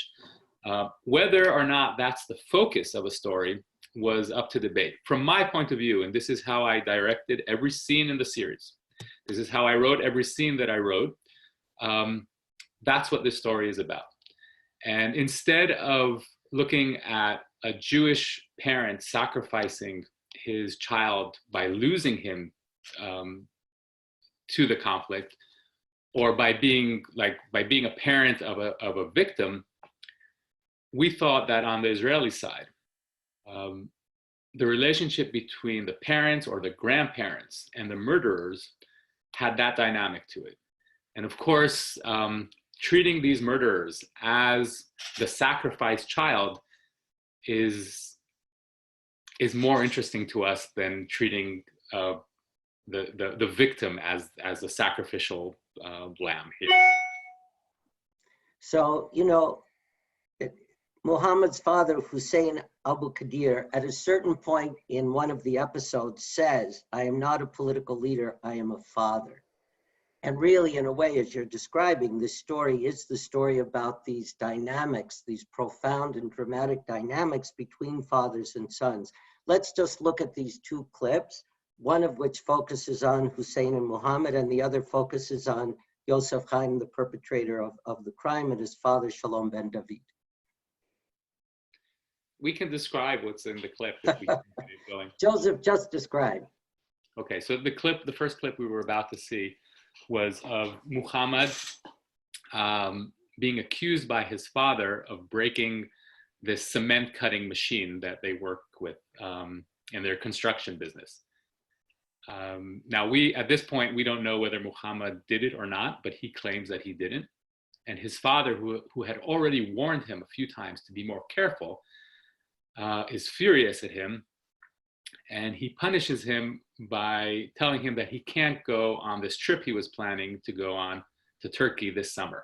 Whether or not that's the focus of a story was up to debate. From my point of view, and this is how I directed every scene in the series, this is how I wrote every scene that I wrote, that's what this story is about. And instead of looking at a Jewish parent sacrificing his child by losing him to the conflict, or by being a parent of a victim, we thought that on the Israeli side, the relationship between the parents or the grandparents and the murderers had that dynamic to it. And of course, treating these murderers as the sacrificed child is more interesting to us than treating the victim as a sacrificial lamb here. So, Muhammad's father, Hussein Abu Qadir, at a certain point in one of the episodes says, "I am not a political leader, I am a father." And really, in a way, as you're describing, this story is the story about these dynamics, these profound and dramatic dynamics between fathers and sons. Let's just look at these two clips, one of which focuses on Hussein and Muhammad, and the other focuses on Yosef Chaim, the perpetrator of the crime, and his father, Shalom ben David. We can describe what's in the clip if we can get it going. Joseph, just describe. Okay, so the first clip we were about to see was of Muhammad being accused by his father of breaking this cement cutting machine that they work with in their construction business. Now at this point, we don't know whether Muhammad did it or not, but he claims that he didn't. And his father, who had already warned him a few times to be more careful, is furious at him, and he punishes him by telling him that he can't go on this trip he was planning to go on to Turkey this summer.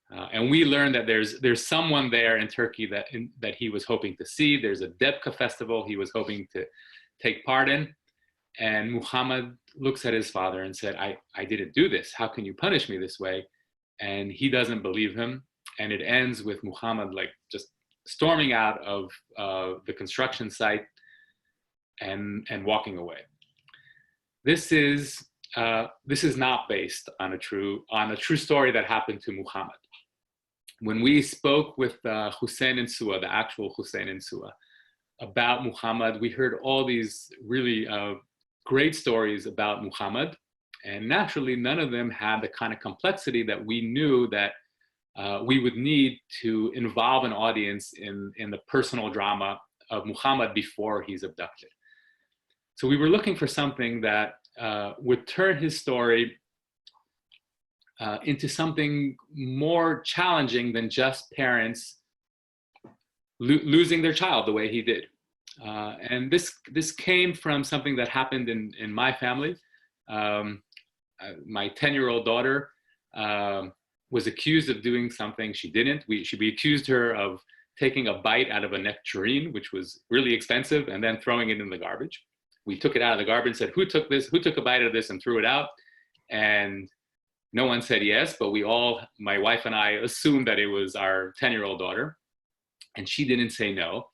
And we learned that there's someone there in Turkey that he was hoping to see. There's a Debka festival he was hoping to take part in. And Muhammad looks at his father and said, I didn't do this. How can you punish me this way? And he doesn't believe him. And it ends with Muhammad just storming out of the construction site and walking away. This is not based on a true story that happened to Muhammad. When we spoke with Hussein and Sua, the actual Hussein and Sua, about Muhammad, we heard all these really great stories about Muhammad, and naturally none of them had the kind of complexity that we knew that we would need to involve an audience in the personal drama of Muhammad before he's abducted. So we were looking for something that would turn his story into something more challenging than just parents losing their child the way he did. And this came from something that happened in my family. My 10-year-old daughter was accused of doing something she didn't. We accused her of taking a bite out of a nectarine, which was really expensive, and then throwing it in the garbage. We took it out of the garbage and said, who took this? Who took a bite of this and threw it out? And no one said yes, but my wife and I assumed that it was our 10-year-old daughter, and she didn't say no.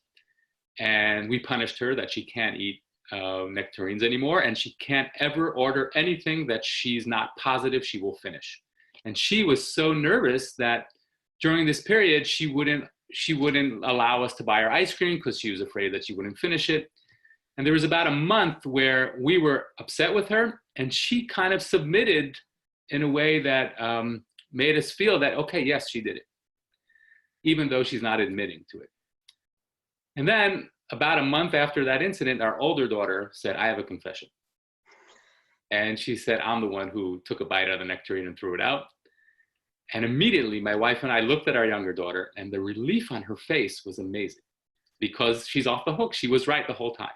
And we punished her that she can't eat nectarines anymore, and she can't ever order anything that she's not positive she will finish. And she was so nervous that during this period, she she wouldn't allow us to buy her ice cream because she was afraid that she wouldn't finish it. And there was about a month where we were upset with her, and she kind of submitted in a way that made us feel that, okay, yes, she did it, even though she's not admitting to it. And then about a month after that incident, our older daughter said, I have a confession. And she said, I'm the one who took a bite out of the nectarine and threw it out. And immediately my wife and I looked at our younger daughter, and the relief on her face was amazing because she's off the hook. She was right the whole time.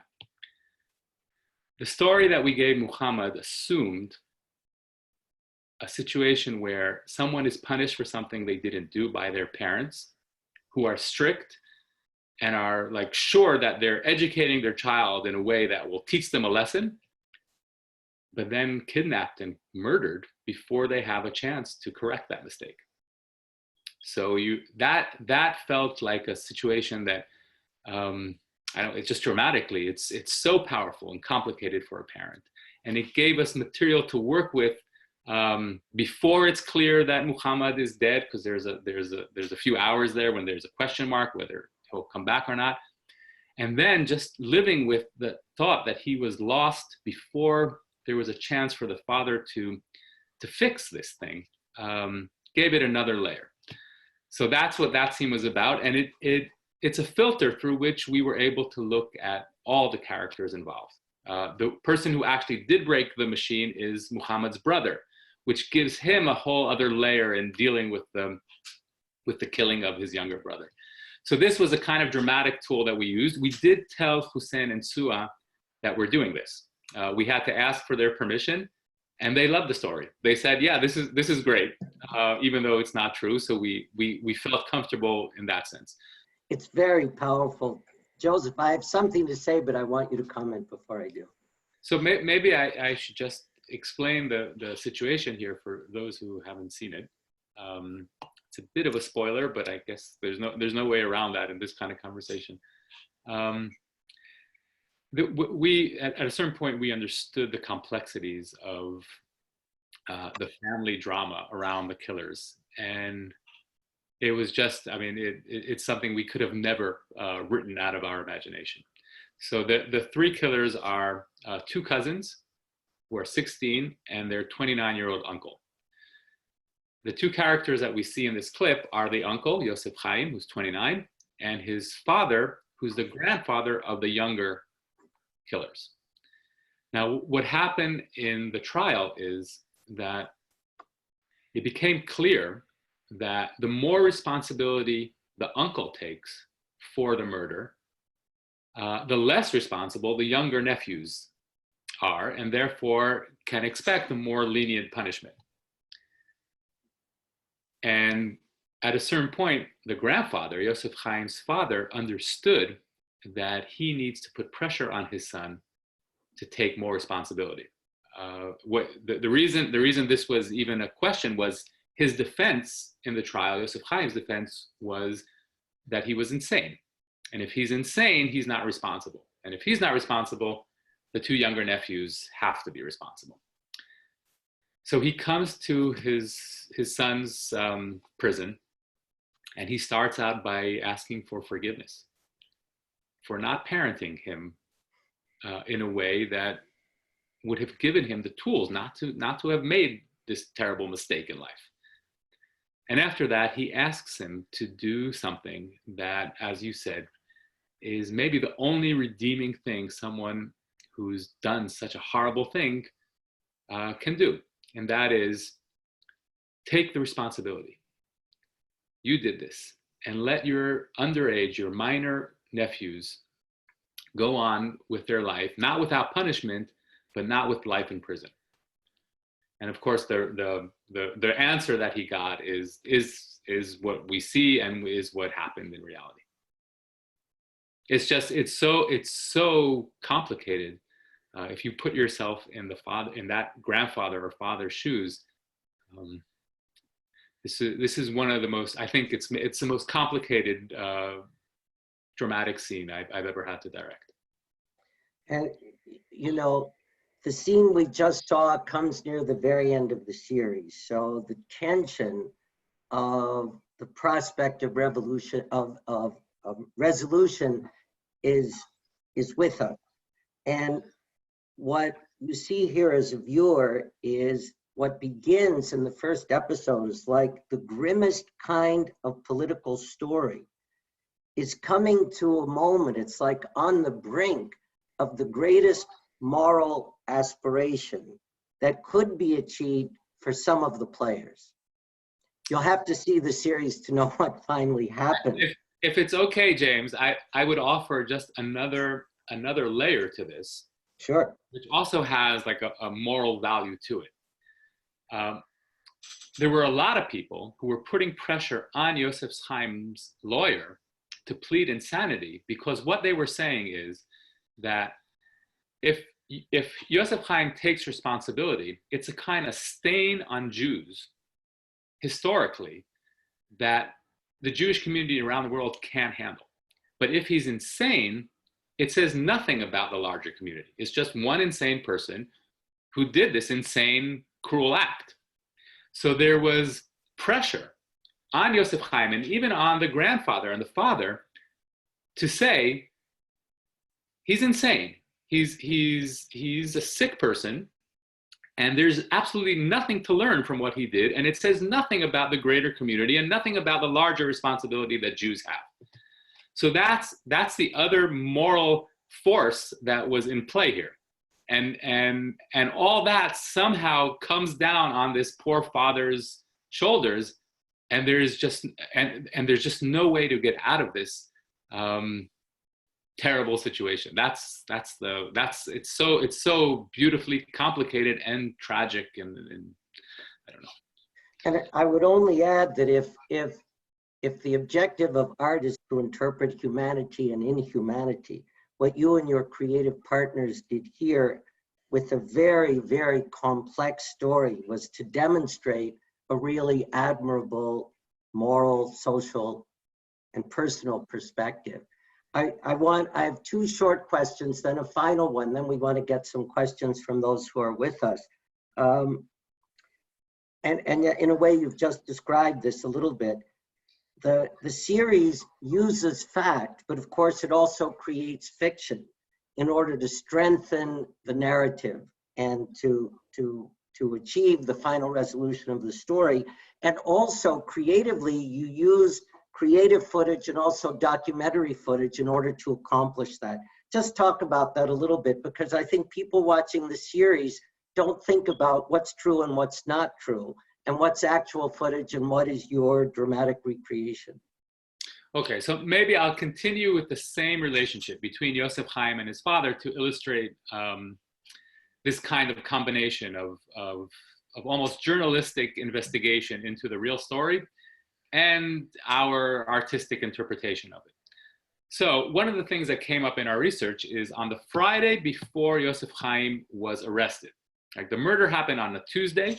The story that we gave Muhammad assumed a situation where someone is punished for something they didn't do by their parents, who are strict and are like sure that they're educating their child in a way that will teach them a lesson, but then kidnapped and murdered before they have a chance to correct that mistake. So that felt like a situation that it's just dramatically, it's so powerful and complicated for a parent, and it gave us material to work with before it's clear that Muhammad is dead, because there's a few hours there when there's a question mark whether he'll come back or not, and then just living with the thought that he was lost before there was a chance for the father to fix this thing, gave it another layer. So that's what that scene was about, and it's a filter through which we were able to look at all the characters involved. The person who actually did break the machine is Muhammad's brother, which gives him a whole other layer in dealing with the killing of his younger brother. So this was a kind of dramatic tool that we used. We did tell Hussein and Sua that we're doing this. We had to ask for their permission, and they loved the story. They said, yeah, this is great, even though it's not true. So we felt comfortable in that sense. It's very powerful. Joseph, I have something to say, but I want you to comment before I do. So maybe I should just explain the situation here for those who haven't seen it. It's a bit of a spoiler, but I guess there's no way around that in this kind of conversation. We at a certain point, we understood the complexities of the family drama around the killers, and it was just, it's something we could have never written out of our imagination. So the three killers are two cousins who are 16 and their 29-year-old uncle. The two characters that we see in this clip are the uncle, Yosef Chaim, who's 29, and his father, who's the grandfather of the younger killers. Now, what happened in the trial is that it became clear that the more responsibility the uncle takes for the murder, the less responsible the younger nephews are, and therefore can expect a more lenient punishment. And at a certain point, the grandfather, Yosef Chaim's father, understood that he needs to put pressure on his son to take more responsibility. The reason this was even a question was his defense in the trial. Yosef Chaim's defense was that he was insane, and if he's insane, he's not responsible. And if he's not responsible, the two younger nephews have to be responsible. So he comes to his son's prison, and he starts out by asking for forgiveness for not parenting him in a way that would have given him the tools not to have made this terrible mistake in life. And after that, he asks him to do something that, as you said, is maybe the only redeeming thing someone who's done such a horrible thing can do. And that is take the responsibility. You did this, and let your underage, your minor nephews go on with their life, not without punishment, but not with life in prison. And of course, the answer that he got is what we see and is what happened in reality. It's so complicated. If you put yourself in that grandfather or father's shoes, this is one of the most, I think it's the most complicated dramatic scene I've ever had to direct. And the scene we just saw comes near the very end of the series. So the tension of the prospect of revolution of resolution is with us. And what you see here as a viewer is what begins in the first episode is like the grimmest kind of political story is coming to a moment. It's like on the brink of the greatest moral aspiration that could be achieved for some of the players. You'll have to see the series to know what finally happened. If it's okay, James, I would offer just another layer to this. Sure. Which also has like a moral value to it. There were a lot of people who were putting pressure on Yosef Chaim's lawyer to plead insanity, because what they were saying is that if Yosef Chaim takes responsibility, it's a kind of stain on Jews historically that the Jewish community around the world can't handle. But if he's insane, it says nothing about the larger community. It's just one insane person who did this insane, cruel act. So there was pressure on Yosef Chaim and even on the grandfather and the father to say, he's insane. He's a sick person, and there's absolutely nothing to learn from what he did. And it says nothing about the greater community and nothing about the larger responsibility that Jews have. So that's the other moral force that was in play here. And all that somehow comes down on this poor father's shoulders, and there's just no way to get out of this terrible situation. It's so beautifully complicated and tragic, and I don't know. And I would only add that if the objective of art is to interpret humanity and inhumanity, what you and your creative partners did here with a very, very complex story was to demonstrate a really admirable moral, social, and personal perspective. I have two short questions, then a final one, then we want to get some questions from those who are with us. And in a way, you've just described this a little bit. The series uses fact, but of course it also creates fiction in order to strengthen the narrative and to achieve the final resolution of the story. And also creatively, you use creative footage and also documentary footage in order to accomplish that. Just talk about that a little bit, because I think people watching the series don't think about what's true and what's not true, and what's actual footage and what is your dramatic recreation. Okay, so maybe I'll continue with the same relationship between Yosef Chaim and his father to illustrate this kind of combination of almost journalistic investigation into the real story and our artistic interpretation of it. So one of the things that came up in our research is on the Friday before Yosef Chaim was arrested. Like, the murder happened on a Tuesday.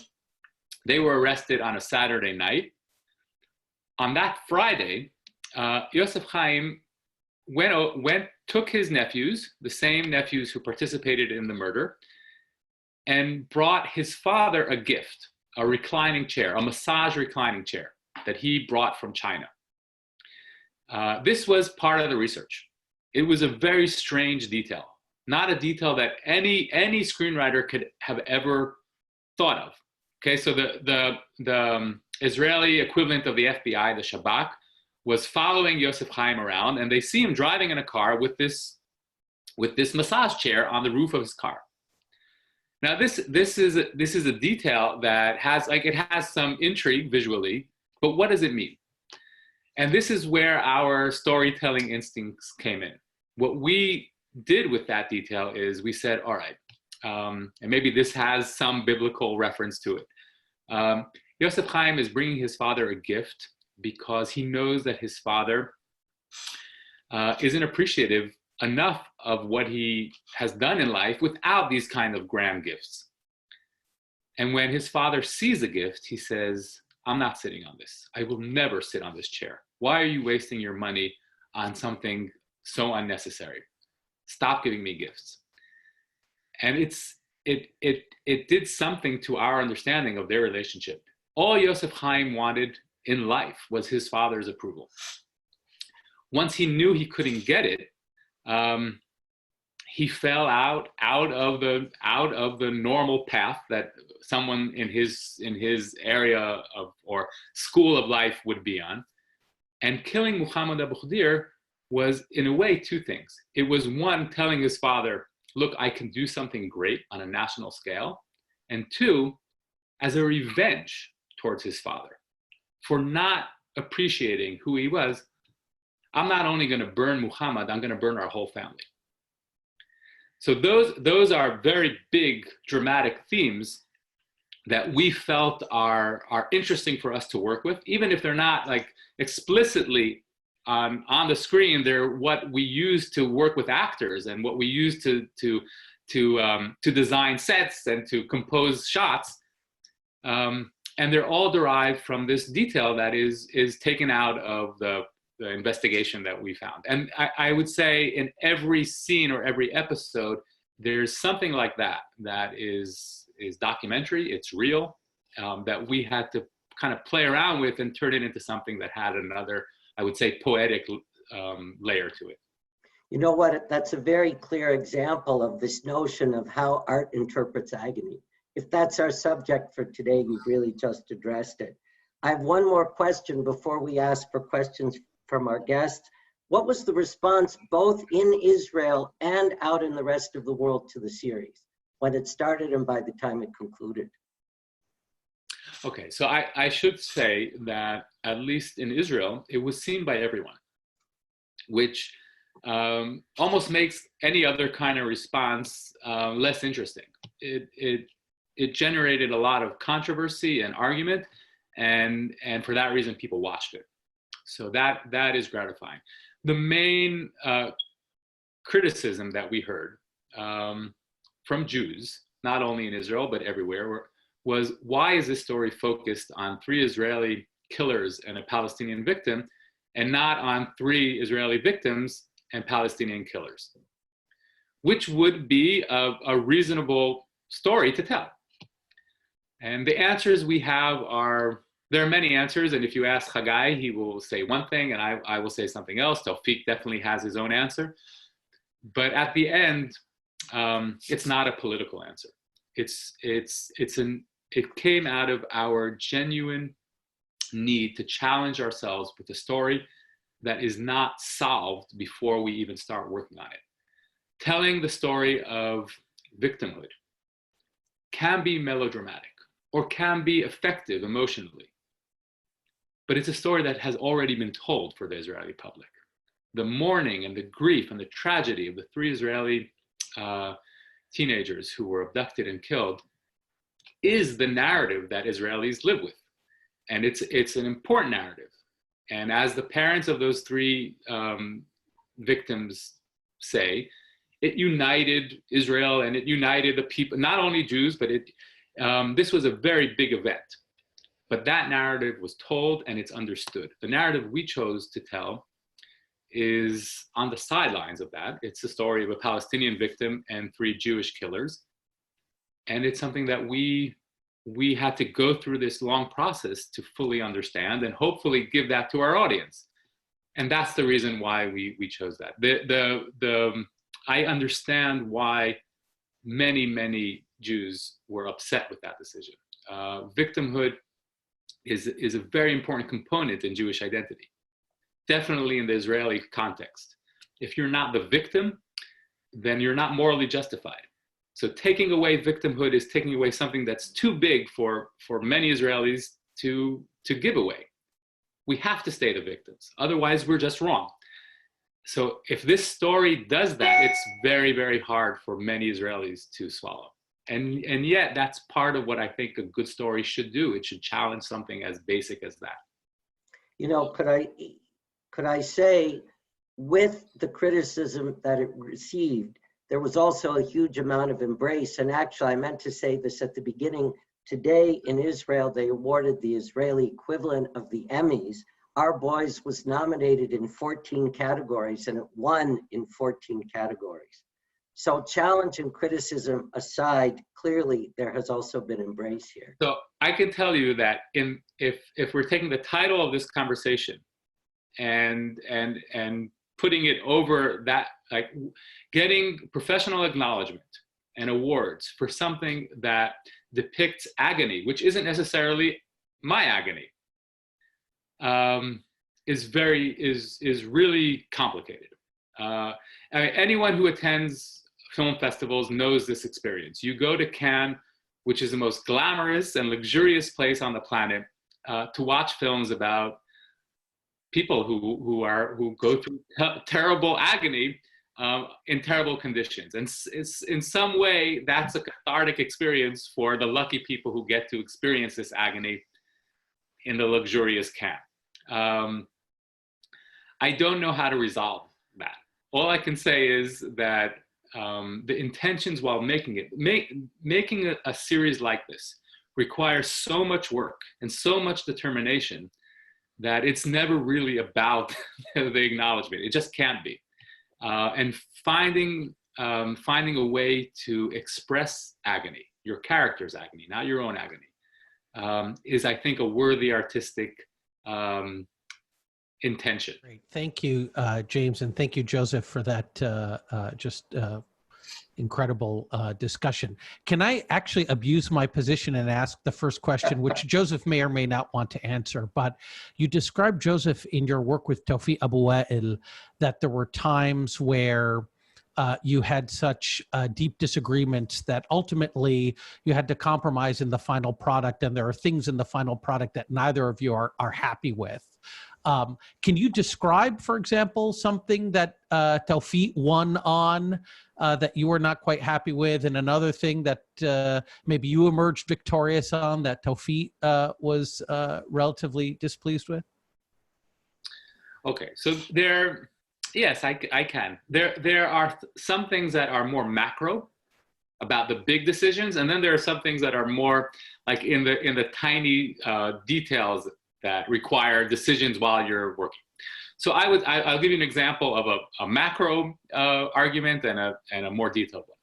They were arrested on a Saturday night. On that Friday, Yosef Chaim took his nephews, the same nephews who participated in the murder, and brought his father a gift, a reclining chair, a massage reclining chair that he brought from China. This was part of the research. It was a very strange detail, not a detail that any screenwriter could have ever thought of. Okay, so the Israeli equivalent of the FBI, the Shabak, was following Yosef Chaim around, and they see him driving in a car with this massage chair on the roof of his car. Now this is a detail that has some intrigue visually, but what does it mean? And this is where our storytelling instincts came in. What we did with that detail is we said, all right, and maybe this has some biblical reference to it. Yosef Chaim is bringing his father a gift because he knows that his father isn't appreciative enough of what he has done in life without these kind of grand gifts. And when his father sees the gift, he says, I'm not sitting on this. I will never sit on this chair. Why are you wasting your money on something so unnecessary? Stop giving me gifts. And it did something to our understanding of their relationship. All Yosef Chaim wanted in life was his father's approval. Once he knew he couldn't get it, he fell out of the normal path that someone in his area of or school of life would be on. And killing Muhammad Abu Khdir was, in a way, two things. It was one, telling his father, look, I can do something great on a national scale. And two, as a revenge towards his father for not appreciating who he was. I'm not only going to burn Muhammad, I'm going to burn our whole family. So those are very big, dramatic themes that we felt are interesting for us to work with, even if they're not like explicitly on the screen. They're what we use to work with actors and what we use to design sets and to compose shots. And they're all derived from this detail that is taken out of the investigation that we found. And I would say in every scene or every episode, there's something like that is documentary, it's real, that we had to kind of play around with and turn it into something that had another, I would say, poetic layer to it. You know what? That's a very clear example of this notion of how art interprets agony. If that's our subject for today, you've really just addressed it. I have one more question before we ask for questions from our guests. What was the response both in Israel and out in the rest of the world to the series when it started and by the time it concluded? Okay, so I should say that at least in Israel, it was seen by everyone, which almost makes any other kind of response less interesting. It generated a lot of controversy and argument, and for that reason, people watched it. So that is gratifying. The main criticism that we heard from Jews, not only in Israel but everywhere, was why is this story focused on 3 Israeli killers and a Palestinian victim, and not on 3 Israeli victims and Palestinian killers, which would be a reasonable story to tell. And the answers we have are, there are many answers, and if you ask Hagai, he will say one thing, and I will say something else. Tawfiq definitely has his own answer. But at the end, it's not a political answer. It came out of our genuine need to challenge ourselves with a story that is not solved before we even start working on it. Telling the story of victimhood can be melodramatic or can be effective emotionally, but it's a story that has already been told for the Israeli public. The mourning and the grief and the tragedy of the 3 Israeli teenagers who were abducted and killed is the narrative that Israelis live with. And it's an important narrative. And as the parents of those 3 victims say, it united Israel and it united the people, not only Jews, but this was a very big event. But that narrative was told and it's understood. The narrative we chose to tell is on the sidelines of that. It's the story of a Palestinian victim and 3 Jewish killers. And it's something that we had to go through this long process to fully understand and hopefully give that to our audience. And that's the reason why we chose that. I understand why many Jews were upset with that decision. Victimhood is a very important component in Jewish identity, definitely in the Israeli context. If you're not the victim, then you're not morally justified. So taking away victimhood is taking away something that's too big for many Israelis to give away. We have to stay the victims, otherwise we're just wrong. So if this story does that, it's very hard for many Israelis to swallow. And yet that's part of what I think a good story should do. It should challenge something as basic as that. You know, could I say, with the criticism that it received, there was also a huge amount of embrace. And actually, I meant to say this at the beginning. Today in Israel, they awarded the Israeli equivalent of the Emmys. Our Boys was nominated in 14 categories and it won in 14 categories. So challenge and criticism aside, clearly there has also been embrace here. So I can tell you that if we're taking the title of this conversation and putting it over that, like getting professional acknowledgement and awards for something that depicts agony, which isn't necessarily my agony, is really complicated. I mean, anyone who attends film festivals knows this experience. You go to Cannes, which is the most glamorous and luxurious place on the planet, to watch films about people who go through terrible agony in terrible conditions. And it's, in some way, that's a cathartic experience for the lucky people who get to experience this agony in the luxurious Cannes. I don't know how to resolve that. All I can say is that the intentions while making it, making a series like this requires so much work and so much determination that it's never really about the acknowledgement. It just can't be. And finding a way to express agony, your character's agony, not your own agony, is, I think, a worthy artistic intention. Great. Thank you, James, and thank you, Joseph, for that incredible discussion. Can I actually abuse my position and ask the first question, which Joseph may or may not want to answer? But you described, Joseph, in your work with Tawfiq Abu Wa'il, that there were times where you had such deep disagreements that ultimately you had to compromise in the final product, and there are things in the final product that neither of you are happy with. Can you describe, for example, something that Tawfiq won on that you were not quite happy with, and another thing that maybe you emerged victorious on that Tawfiq was relatively displeased with? Okay, so yes, I can. There are some things that are more macro about the big decisions, and then there are some things that are more like in the tiny details that require decisions while you're working. So I'll give you an example of a macro argument and a more detailed one.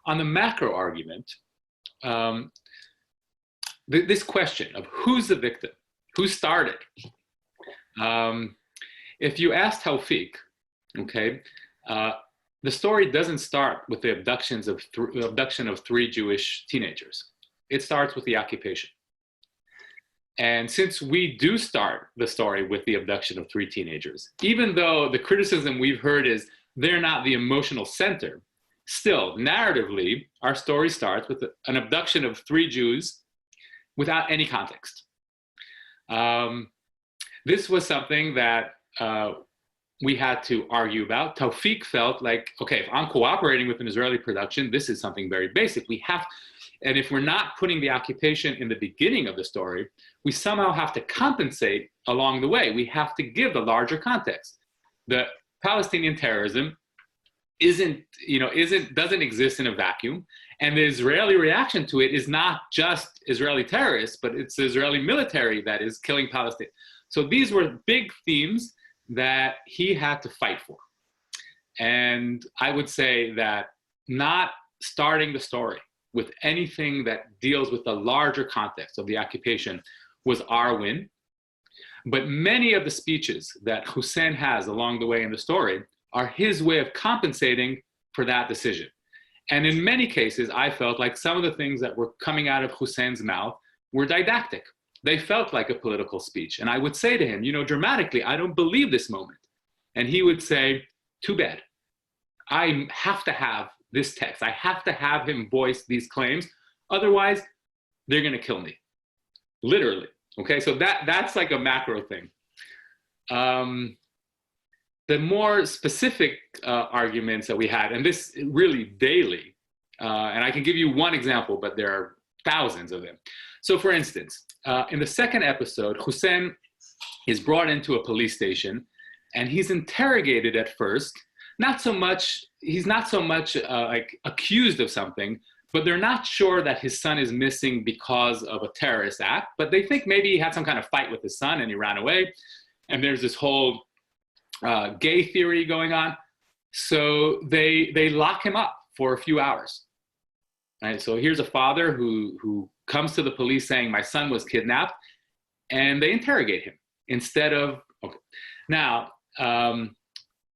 On the macro argument, this question of who's the victim, who started. If you ask Tawfiq, okay, the story doesn't start with the abduction of 3 Jewish teenagers. It starts with the occupation. And since we do start the story with the abduction of 3 teenagers, even though the criticism we've heard is they're not the emotional center, still, narratively, our story starts with an abduction of 3 Jews without any context. This was something that we had to argue about. Tawfiq felt like, okay, if I'm cooperating with an Israeli production, this is something very basic. And if we're not putting the occupation in the beginning of the story, we somehow have to compensate along the way. We have to give the larger context. The Palestinian terrorism doesn't exist in a vacuum, and the Israeli reaction to it is not just Israeli terrorists, but it's the Israeli military that is killing Palestinians. So these were big themes that he had to fight for. And I would say that not starting the story with anything that deals with the larger context of the occupation was our win. But many of the speeches that Hussein has along the way in the story are his way of compensating for that decision. And in many cases, I felt like some of the things that were coming out of Hussein's mouth were didactic. They felt like a political speech. And I would say to him, dramatically, I don't believe this moment. And he would say, too bad. I have to have this text. I have to have him voice these claims. Otherwise, they're going to kill me. Literally. Okay, so that's like a macro thing. The more specific arguments that we had, and this really daily, and I can give you one example, but there are thousands of them. So for instance, in the second episode, Hussein is brought into a police station and he's interrogated at first. He's not so much like accused of something, but they're not sure that his son is missing because of a terrorist act, but they think maybe he had some kind of fight with his son and he ran away. And there's this whole gay theory going on. So they lock him up for a few hours. Right? So here's a father who comes to the police saying, my son was kidnapped, and they interrogate him instead of, okay. Now,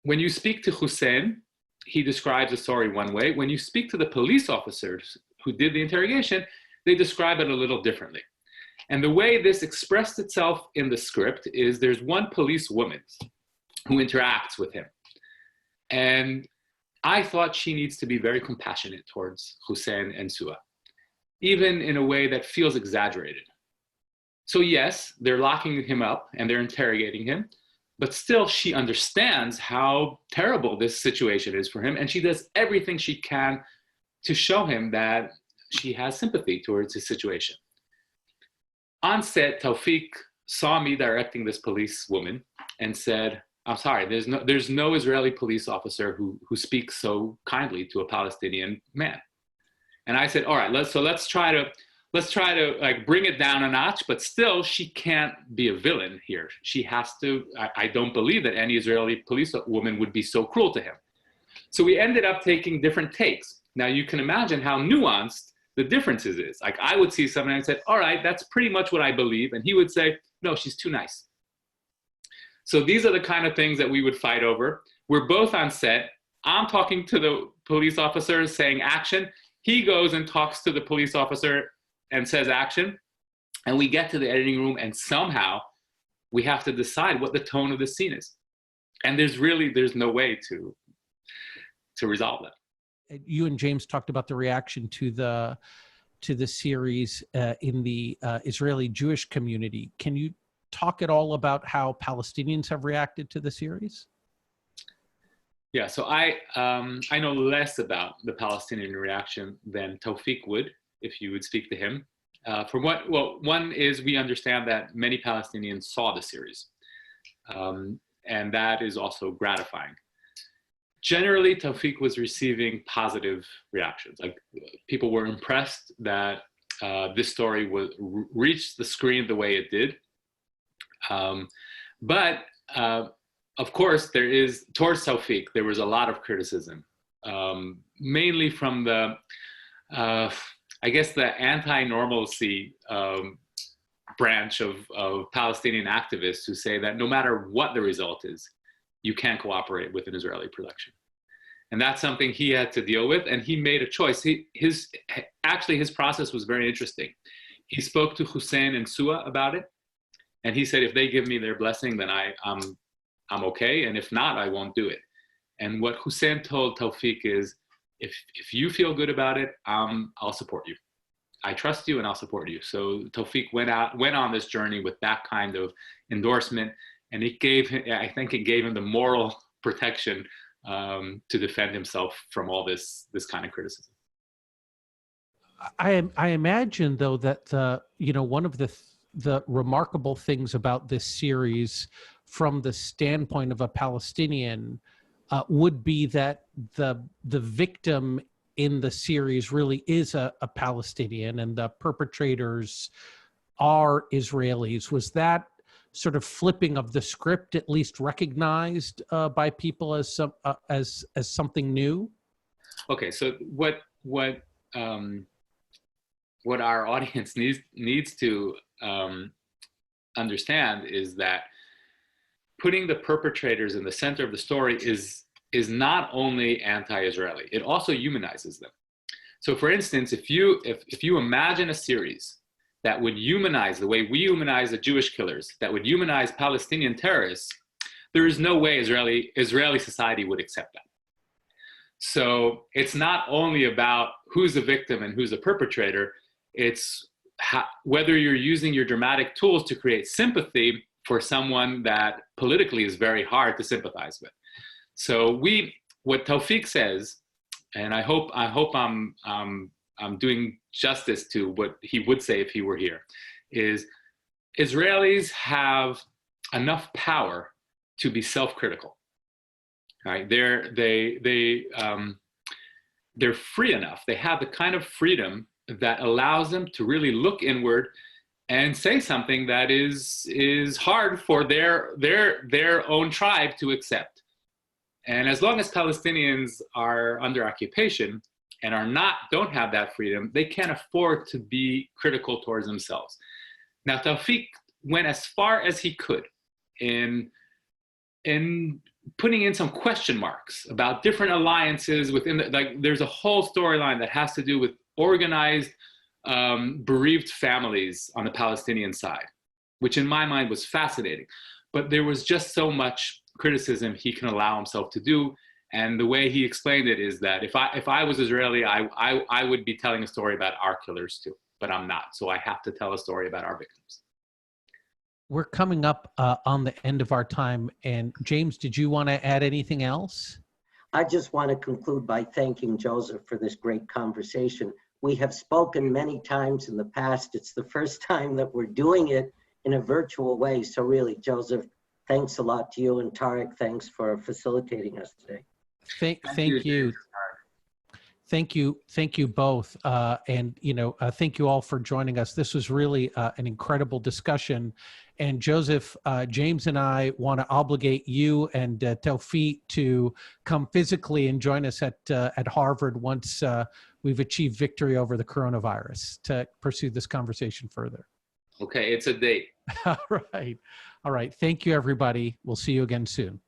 when you speak to Hussein, he describes the story one way. When you speak to the police officers who did the interrogation, they describe it a little differently. And the way this expressed itself in the script is there's one police woman who interacts with him. And I thought she needs to be very compassionate towards Hussein and Sua, even in a way that feels exaggerated. So yes, they're locking him up and they're interrogating him, but still she understands how terrible this situation is for him, and she does everything she can to show him that she has sympathy towards his situation. On set, Tawfiq saw me directing this police woman and said, I'm sorry, there's no Israeli police officer who speaks so kindly to a Palestinian man. And I said, all right, let's try to like bring it down a notch, but still she can't be a villain here. She has to, I don't believe that any Israeli police woman would be so cruel to him. So we ended up taking different takes. Now you can imagine how nuanced the differences is. Like I would see someone and say, all right, that's pretty much what I believe. And he would say, no, she's too nice. So these are the kind of things that we would fight over. We're both on set. I'm talking to the police officer saying action. He goes and talks to the police officer and says action. And we get to the editing room and somehow we have to decide what the tone of the scene is. And there's no way to resolve that. You and James talked about the reaction to the series in the Israeli Jewish community. Can you talk at all about how Palestinians have reacted to the series? Yeah, so I know less about the Palestinian reaction than Tawfiq would, if you would speak to him. One is we understand that many Palestinians saw the series, and that is also gratifying. Generally, Tawfiq was receiving positive reactions. Like people were impressed that this story reached the screen the way it did. But of course, towards Tawfiq, there was a lot of criticism, mainly from the, I guess, the anti-normalcy branch of Palestinian activists who say that no matter what the result is, you can't cooperate with an Israeli production. And that's something he had to deal with, and he made a choice. His process was very interesting. He spoke to Hussein and Sua about it, and he said, if they give me their blessing, then I'm okay, and if not, I won't do it. And what Hussein told Tawfiq is, if you feel good about it, I'll support you. I trust you and I'll support you. So Tawfiq went on this journey with that kind of endorsement, and I think it gave him the moral protection to defend himself from all this kind of criticism. I imagine, though, that one of the remarkable things about this series from the standpoint of a Palestinian would be that the victim in the series really is a Palestinian and the perpetrators are Israelis. Was that sort of flipping of the script at least recognized by people as something new? Okay, so what our audience needs to understand is that putting the perpetrators in the center of the story is not only anti-Israeli, it also humanizes them. So for instance, if you imagine a series that would humanize the way we humanize the Jewish killers, that would humanize Palestinian terrorists, there is no way Israeli society would accept that. So it's not only about who's the victim and who's the perpetrator, it's whether you're using your dramatic tools to create sympathy for someone that politically is very hard to sympathize with. So what Tawfiq says, and I hope I'm doing justice to what he would say if he were here, is Israelis have enough power to be self-critical. Right? They're free enough. They have the kind of freedom that allows them to really look inward and say something that is hard for their own tribe to accept. And as long as Palestinians are under occupation and don't have that freedom, they can't afford to be critical towards themselves. Now, Tawfiq went as far as he could in putting in some question marks about different alliances within there's a whole storyline that has to do with organized bereaved families on the Palestinian side, which in my mind was fascinating. But there was just so much criticism he can allow himself to do. And the way he explained it is that if I was Israeli, I would be telling a story about our killers too, but I'm not. So I have to tell a story about our victims. We're coming up on the end of our time. And James, did you want to add anything else? I just want to conclude by thanking Joseph for this great conversation. We have spoken many times in the past. It's the first time that we're doing it in a virtual way. So really, Joseph, thanks a lot to you, and Tarek, thanks for facilitating us today. Thank you. Thank you both. And, thank you all for joining us. This was really an incredible discussion. And Joseph, James and I want to obligate you and Tawfiq to come physically and join us at Harvard once we've achieved victory over the coronavirus to pursue this conversation further. Okay, it's a date. All right. Thank you, everybody. We'll see you again soon.